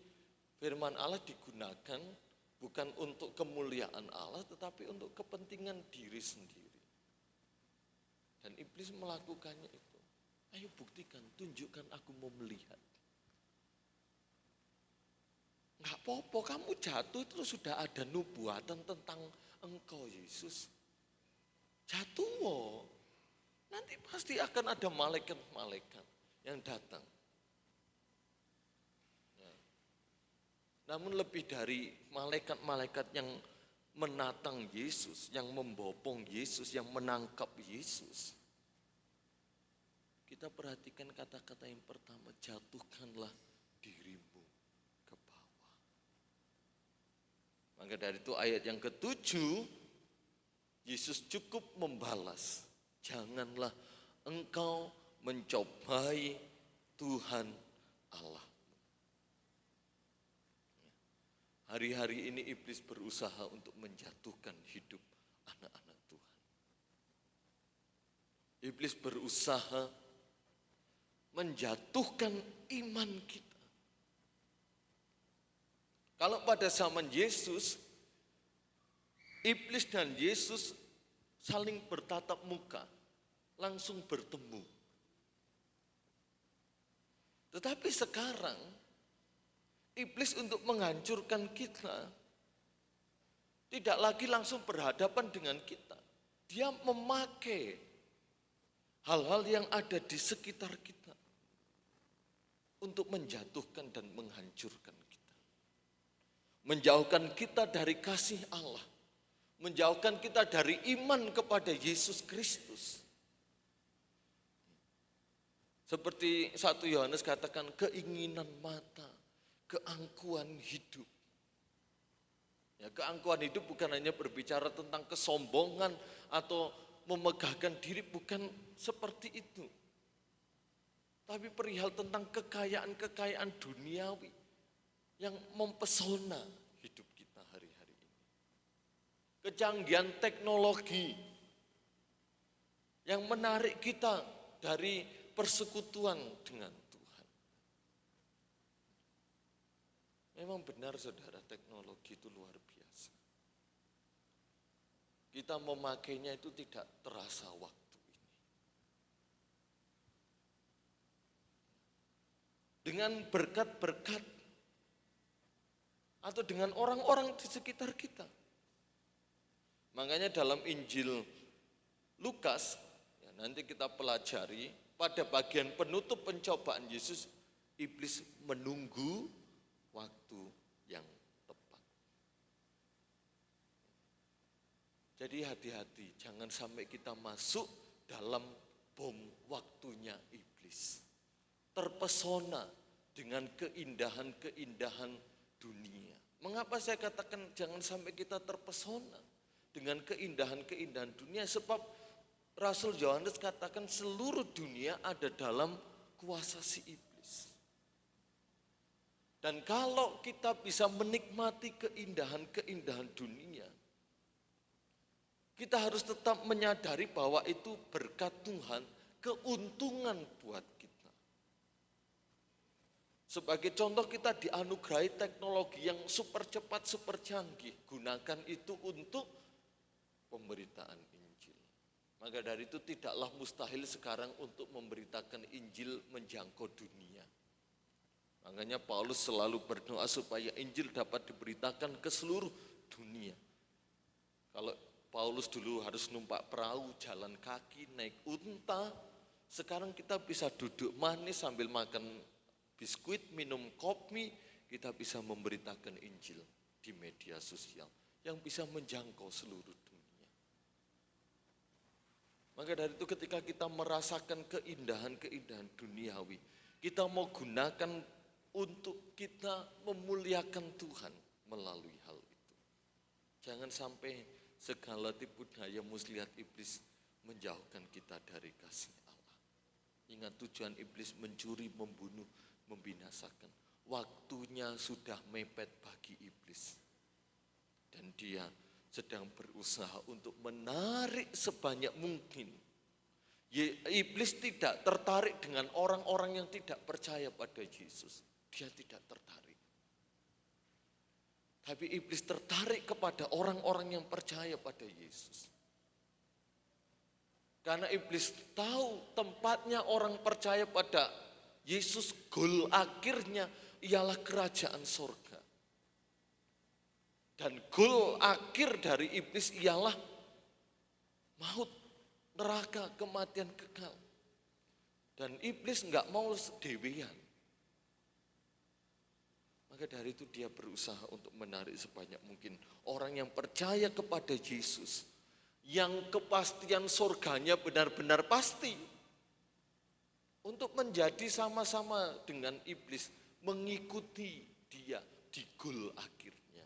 firman Allah digunakan bukan untuk kemuliaan Allah, tetapi untuk kepentingan diri sendiri. Dan iblis melakukannya itu. Ayo buktikan, tunjukkan aku mau melihat. Enggak apa-apa, kamu jatuh itu sudah ada nubuatan tentang engkau Yesus. Jatuh, nanti pasti akan ada malaikat-malaikat yang datang. Ya. Namun lebih dari malaikat-malaikat yang menatang Yesus, yang membopong Yesus, yang menangkap Yesus. Kita perhatikan kata-kata yang pertama, jatuhkanlah dirimu ke bawah. Maka dari itu ayat yang ke-7, Yesus cukup membalas, janganlah engkau mencobai Tuhan Allah. Hari-hari ini iblis berusaha untuk menjatuhkan hidup anak-anak Tuhan. Iblis berusaha menjatuhkan iman kita. Kalau pada zaman Yesus, iblis dan Yesus saling bertatap muka, langsung bertemu. Tetapi sekarang, iblis untuk menghancurkan kita, tidak lagi langsung berhadapan dengan kita. Dia memakai hal-hal yang ada di sekitar kita untuk menjatuhkan dan menghancurkan kita. Menjauhkan kita dari kasih Allah. Menjauhkan kita dari iman kepada Yesus Kristus. Seperti 1 Yohanes katakan, keinginan mata, keangkuhan hidup. Ya, keangkuhan hidup bukan hanya berbicara tentang kesombongan atau memegahkan diri, bukan seperti itu. Tapi perihal tentang kekayaan-kekayaan duniawi yang mempesona hidup kita hari-hari ini. Kecanggihan teknologi yang menarik kita dari persekutuan dengan Tuhan. Memang benar saudara, teknologi itu luar biasa. Kita memakainya itu tidak terasa waktu ini. Dengan berkat-berkat atau dengan orang-orang di sekitar kita. Makanya dalam Injil Lukas, ya nanti kita pelajari, pada bagian penutup pencobaan Yesus, iblis menunggu waktu yang tepat. Jadi hati-hati, jangan sampai kita masuk dalam bom waktunya iblis. Terpesona dengan keindahan-keindahan dunia. Mengapa saya katakan jangan sampai kita terpesona dengan keindahan-keindahan dunia? Sebab Rasul Yohanes katakan seluruh dunia ada dalam kuasa si iblis. Dan kalau kita bisa menikmati keindahan-keindahan dunia, kita harus tetap menyadari bahwa itu berkat Tuhan, keuntungan buat kita. Sebagai contoh, kita dianugerahi teknologi yang super cepat, super canggih. Gunakan itu untuk pemberitaan Injil. Maka dari itu tidaklah mustahil sekarang untuk memberitakan Injil menjangkau dunia. Makanya Paulus selalu berdoa supaya Injil dapat diberitakan ke seluruh dunia. Kalau Paulus dulu harus numpak perahu, jalan kaki, naik unta, sekarang kita bisa duduk manis sambil makan biskuit, minum kopi, kita bisa memberitakan Injil di media sosial yang bisa menjangkau seluruh dunia. Maka dari itu ketika kita merasakan keindahan-keindahan duniawi, kita mau gunakan untuk kita memuliakan Tuhan melalui hal itu. Jangan sampai segala tipu daya muslihat iblis menjauhkan kita dari kasih Allah. Ingat, tujuan iblis mencuri, membunuh, membinasakan. Waktunya sudah mepet bagi iblis. Dan dia sedang berusaha untuk menarik sebanyak mungkin. Iblis tidak tertarik dengan orang-orang yang tidak percaya pada Yesus. Dia tidak tertarik. Tapi iblis tertarik kepada orang-orang yang percaya pada Yesus. Karena iblis tahu tempatnya orang percaya pada Yesus, goal akhirnya ialah kerajaan sorga. Dan goal akhir dari iblis ialah maut, neraka, kematian kekal. Dan iblis enggak mau sedewean. Maka dari itu dia berusaha untuk menarik sebanyak mungkin orang yang percaya kepada Yesus. Yang kepastian surganya benar-benar pasti. Untuk menjadi sama-sama dengan iblis, mengikuti dia di goal akhirnya.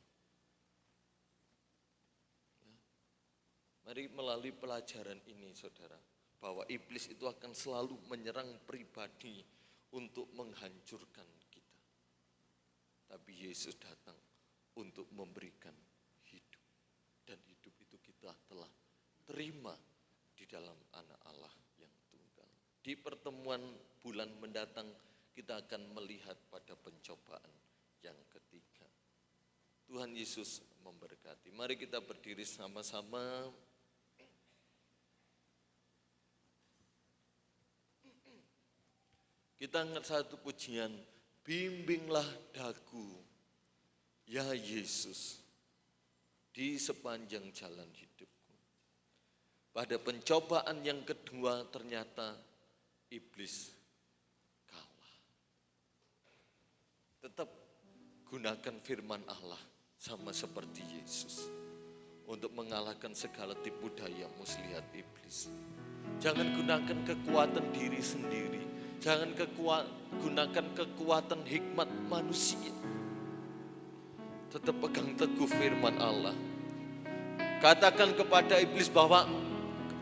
Mari melalui pelajaran ini saudara, bahwa iblis itu akan selalu menyerang pribadi untuk menghancurkan kita. Tapi Yesus datang untuk memberikan hidup. Dan hidup itu kita telah terima di dalam Anak Allah yang tunggal. Di pertemuan bulan mendatang kita akan melihat pada pencobaan yang ketiga. Tuhan Yesus memberkati. Mari kita berdiri sama-sama. Kita ingat satu pujian, bimbinglah daku, ya Yesus, di sepanjang jalan hidupku. Pada pencobaan yang kedua ternyata iblis kalah. Tetap gunakan firman Allah sama seperti Yesus untuk mengalahkan segala tipu daya muslihat iblis. Jangan gunakan kekuatan diri sendiri. Jangan gunakan kekuatan hikmat manusia. Tetap pegang teguh firman Allah. Katakan kepada iblis bahwa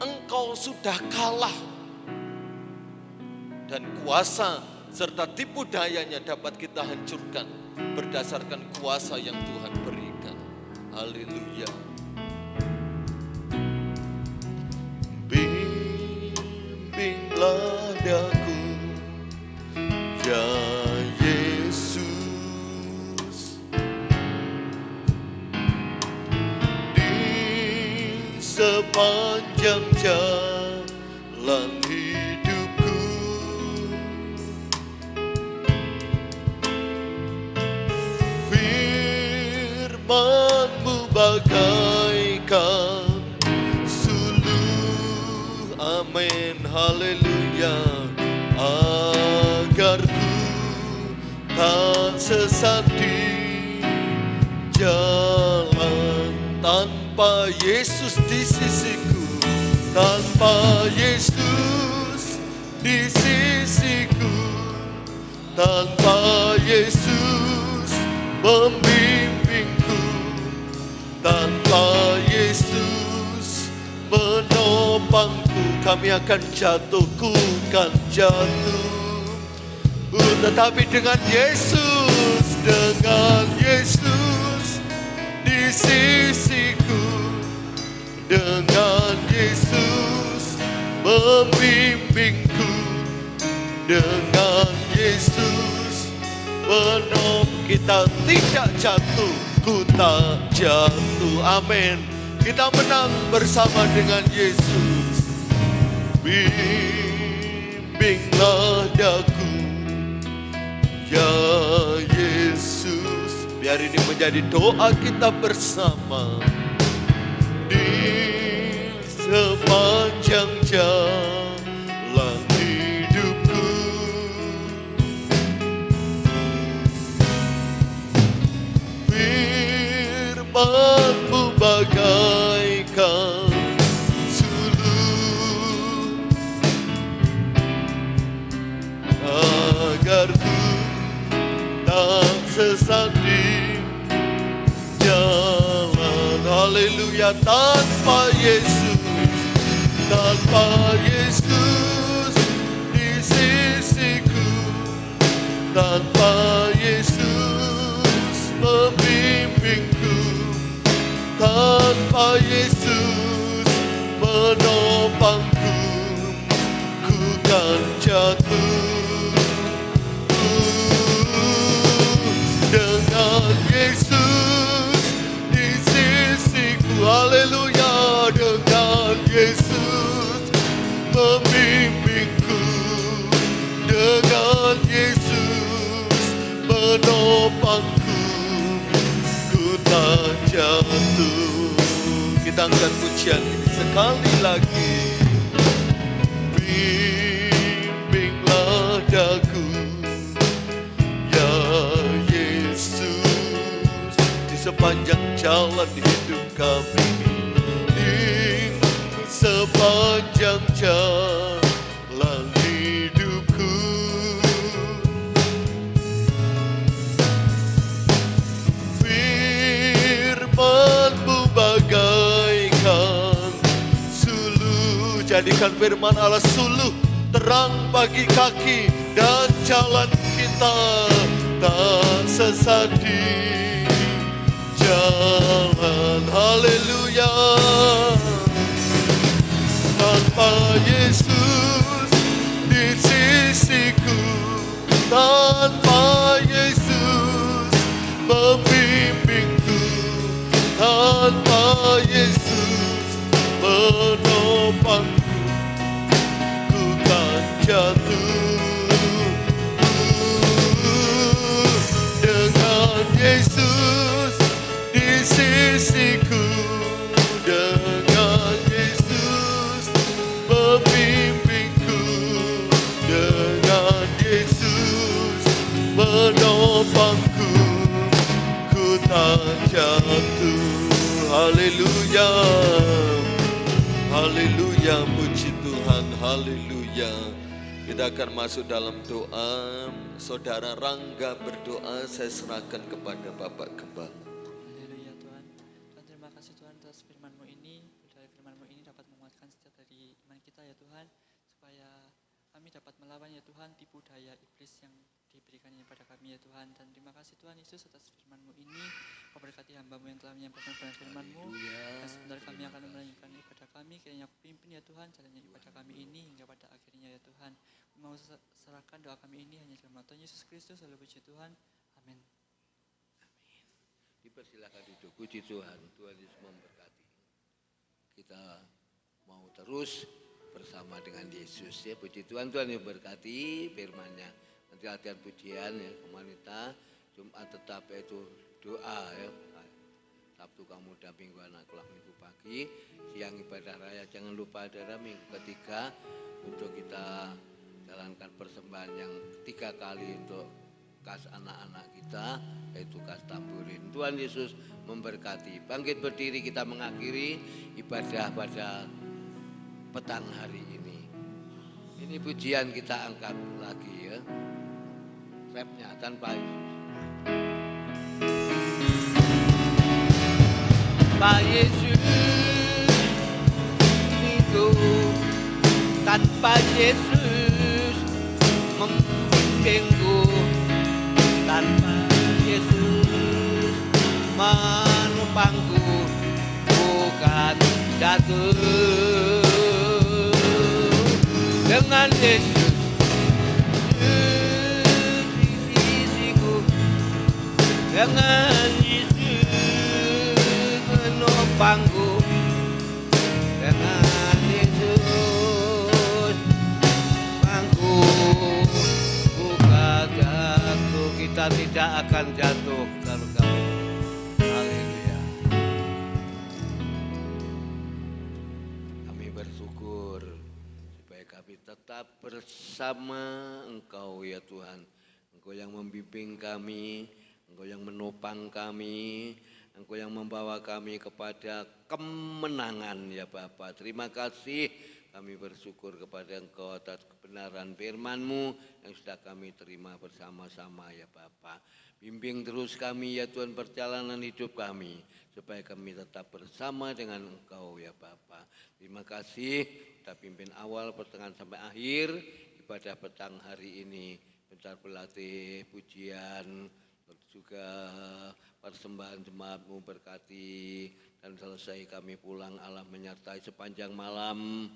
engkau sudah kalah. Dan kuasa serta tipu dayanya dapat kita hancurkan berdasarkan kuasa yang Tuhan berikan. Haleluya. Bimbinglah padaku, ya Yesus. Di sepanjang jalan hidupku, firman-Mu bagaikan suluh, amin, haleluya, agar ku tak sesat di jalan. Tanpa Yesus di sisiku, tanpa Yesus di sisiku, tanpa Yesus membimbingku, tanpa Yesus menopangku, kami akan jatuh, ku kan jatuh. Tetapi dengan Yesus di sisiku, dengan Yesus membimbingku, dengan Yesus kita tidak jatuh, ku tak jatuh, amin. Kita menang bersama dengan Yesus. Bimbinglah daku, ya Yesus. Biar ini menjadi doa kita bersama. Di sepanjang jalan hidupku, firman-Mu bagaikan suluh, agar ku tak sesat di jalan. Haleluya. Tanpa Yesus di sisiku, tanpa Yesus membimbingku, tanpa Yesus menopangku, ku kan jatuh. Dengan Yesus di sisiku, haleluya, dengan Yesus membimbingku, dengan Yesus menopangku, ku tak jatuh. Kita angkat pujian ini sekali lagi. Bimbinglah daku, ya Yesus, di sepanjang jalan hidup kami, di sepanjang jalan hidupku. Firman-Mu bagaikan suluh, jadikan firman Allah suluh, terang bagi kaki dan jalan kita, tak sesat di jalan. Haleluya. Tanpa Yesus di sisiku, tanpa Yesus membimbingku, tanpa Yesus menopangku, ku kan jatuh. Dengan Yesus di sisiku, dengan Yesus membimbingku, dengan Yesus menopangku, ku tak jatuh. Haleluya, haleluya, puji Tuhan, haleluya. Kita akan masuk dalam doa. Saudara Rangga berdoa, saya serahkan kepada Bapak Gembala. Haleluya Tuhan. Tuhan terima kasih Tuhan atas firman-Mu ini. Dari firman-Mu ini dapat menguatkan setiap dari iman kita ya Tuhan. Supaya kami dapat melawan ya Tuhan tipu daya iblis yang diberikannya pada kami ya ya Tuhan. Dan terima kasih Tuhan Yesus atas firman-Mu ini. Kau berkati hamba-Mu yang telah menyampaikan firman-Mu. Dan sebentar kami akan melanjutkan ibadah kami. Kiranya Kau pimpin ya Tuhan jalannya ibadah kami ini hingga pada akhirnya ya Tuhan. Kami mau serahkan doa kami ini hanya dalam nama Tuhan Yesus Kristus. Lalu puji Tuhan. Amin. Dipersilakan duduk. Puji Tuhan. Tuhan Yesus memberkati. Kita mau terus bersama dengan Yesus ya. Puji Tuhan. Tuhan yang berkati firman-Nya. Nanti latihan pujian ya wanita. Jumat tetap yaitu doa ya. Sabtu kamu dampingi anak kelas minggu pagi. Siang ibadah raya. Jangan lupa ada minggu ketiga untuk kita jalankan persembahan yang 3 kali untuk kas anak-anak kita, yaitu kas tamburin. Tuhan Yesus memberkati. Bangkit berdiri, kita mengakhiri ibadah pada petang hari ini. Ini pujian kita angkat lagi ya. Rapnya tanpa Pak Yesus itu, tanpa Yesus membimbingku, tanpa Yesus menopangku, bukan jatuh. Dengan Yesus di sisiku, dengan Yesus menopangku, dengan Yesus bangku, bukan jatuh. Kita tidak akan jatuh kalau kami. Haleluya. Kami bersyukur supaya kami tetap bersama Engkau ya Tuhan. Engkau yang membimbing kami, Engkau yang menopang kami, Engkau yang membawa kami kepada kemenangan ya Bapa. Terima kasih, kami bersyukur kepada Engkau atas kebenaran firman-Mu yang sudah kami terima bersama-sama ya Bapa. Bimbing terus kami ya Tuhan perjalanan hidup kami, supaya kami tetap bersama dengan Engkau ya Bapa. Terima kasih, kita pimpin awal, pertengahan sampai akhir ibadah petang hari ini. Bentar berlatih pujian, juga persembahan jemaat-Mu berkati, dan selesai kami pulang Allah menyertai sepanjang malam.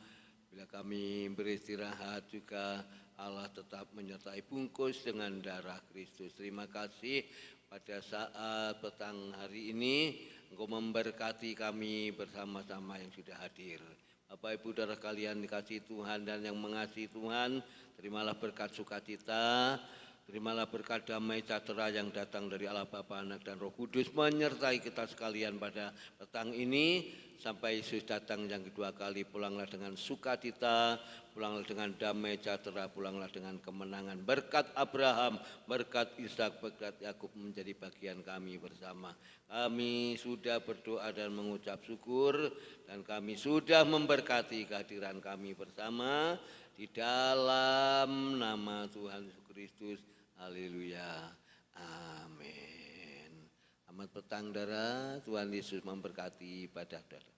Bila kami beristirahat juga Allah tetap menyertai, bungkus dengan darah Kristus. Terima kasih pada saat petang hari ini Engkau memberkati kami bersama-sama yang sudah hadir. Bapak Ibu saudara kalian dikasihi Tuhan dan yang mengasihi Tuhan, terimalah berkat sukacita, terimalah berkat damai sejahtera yang datang dari Allah Bapa, Anak dan Roh Kudus menyertai kita sekalian pada petang ini. Sampai Yesus datang yang kedua kali, pulanglah dengan sukacita, pulanglah dengan damai sejahtera, pulanglah dengan kemenangan. Berkat Abraham, berkat Ishak, berkat Yakub menjadi bagian kami bersama. Kami sudah berdoa dan mengucap syukur, dan kami sudah memberkati kehadiran kami bersama di dalam nama Tuhan Yesus Kristus. Haleluya. Amin. Selamat petang saudara, Tuhan Yesus memberkati ibadah saudara.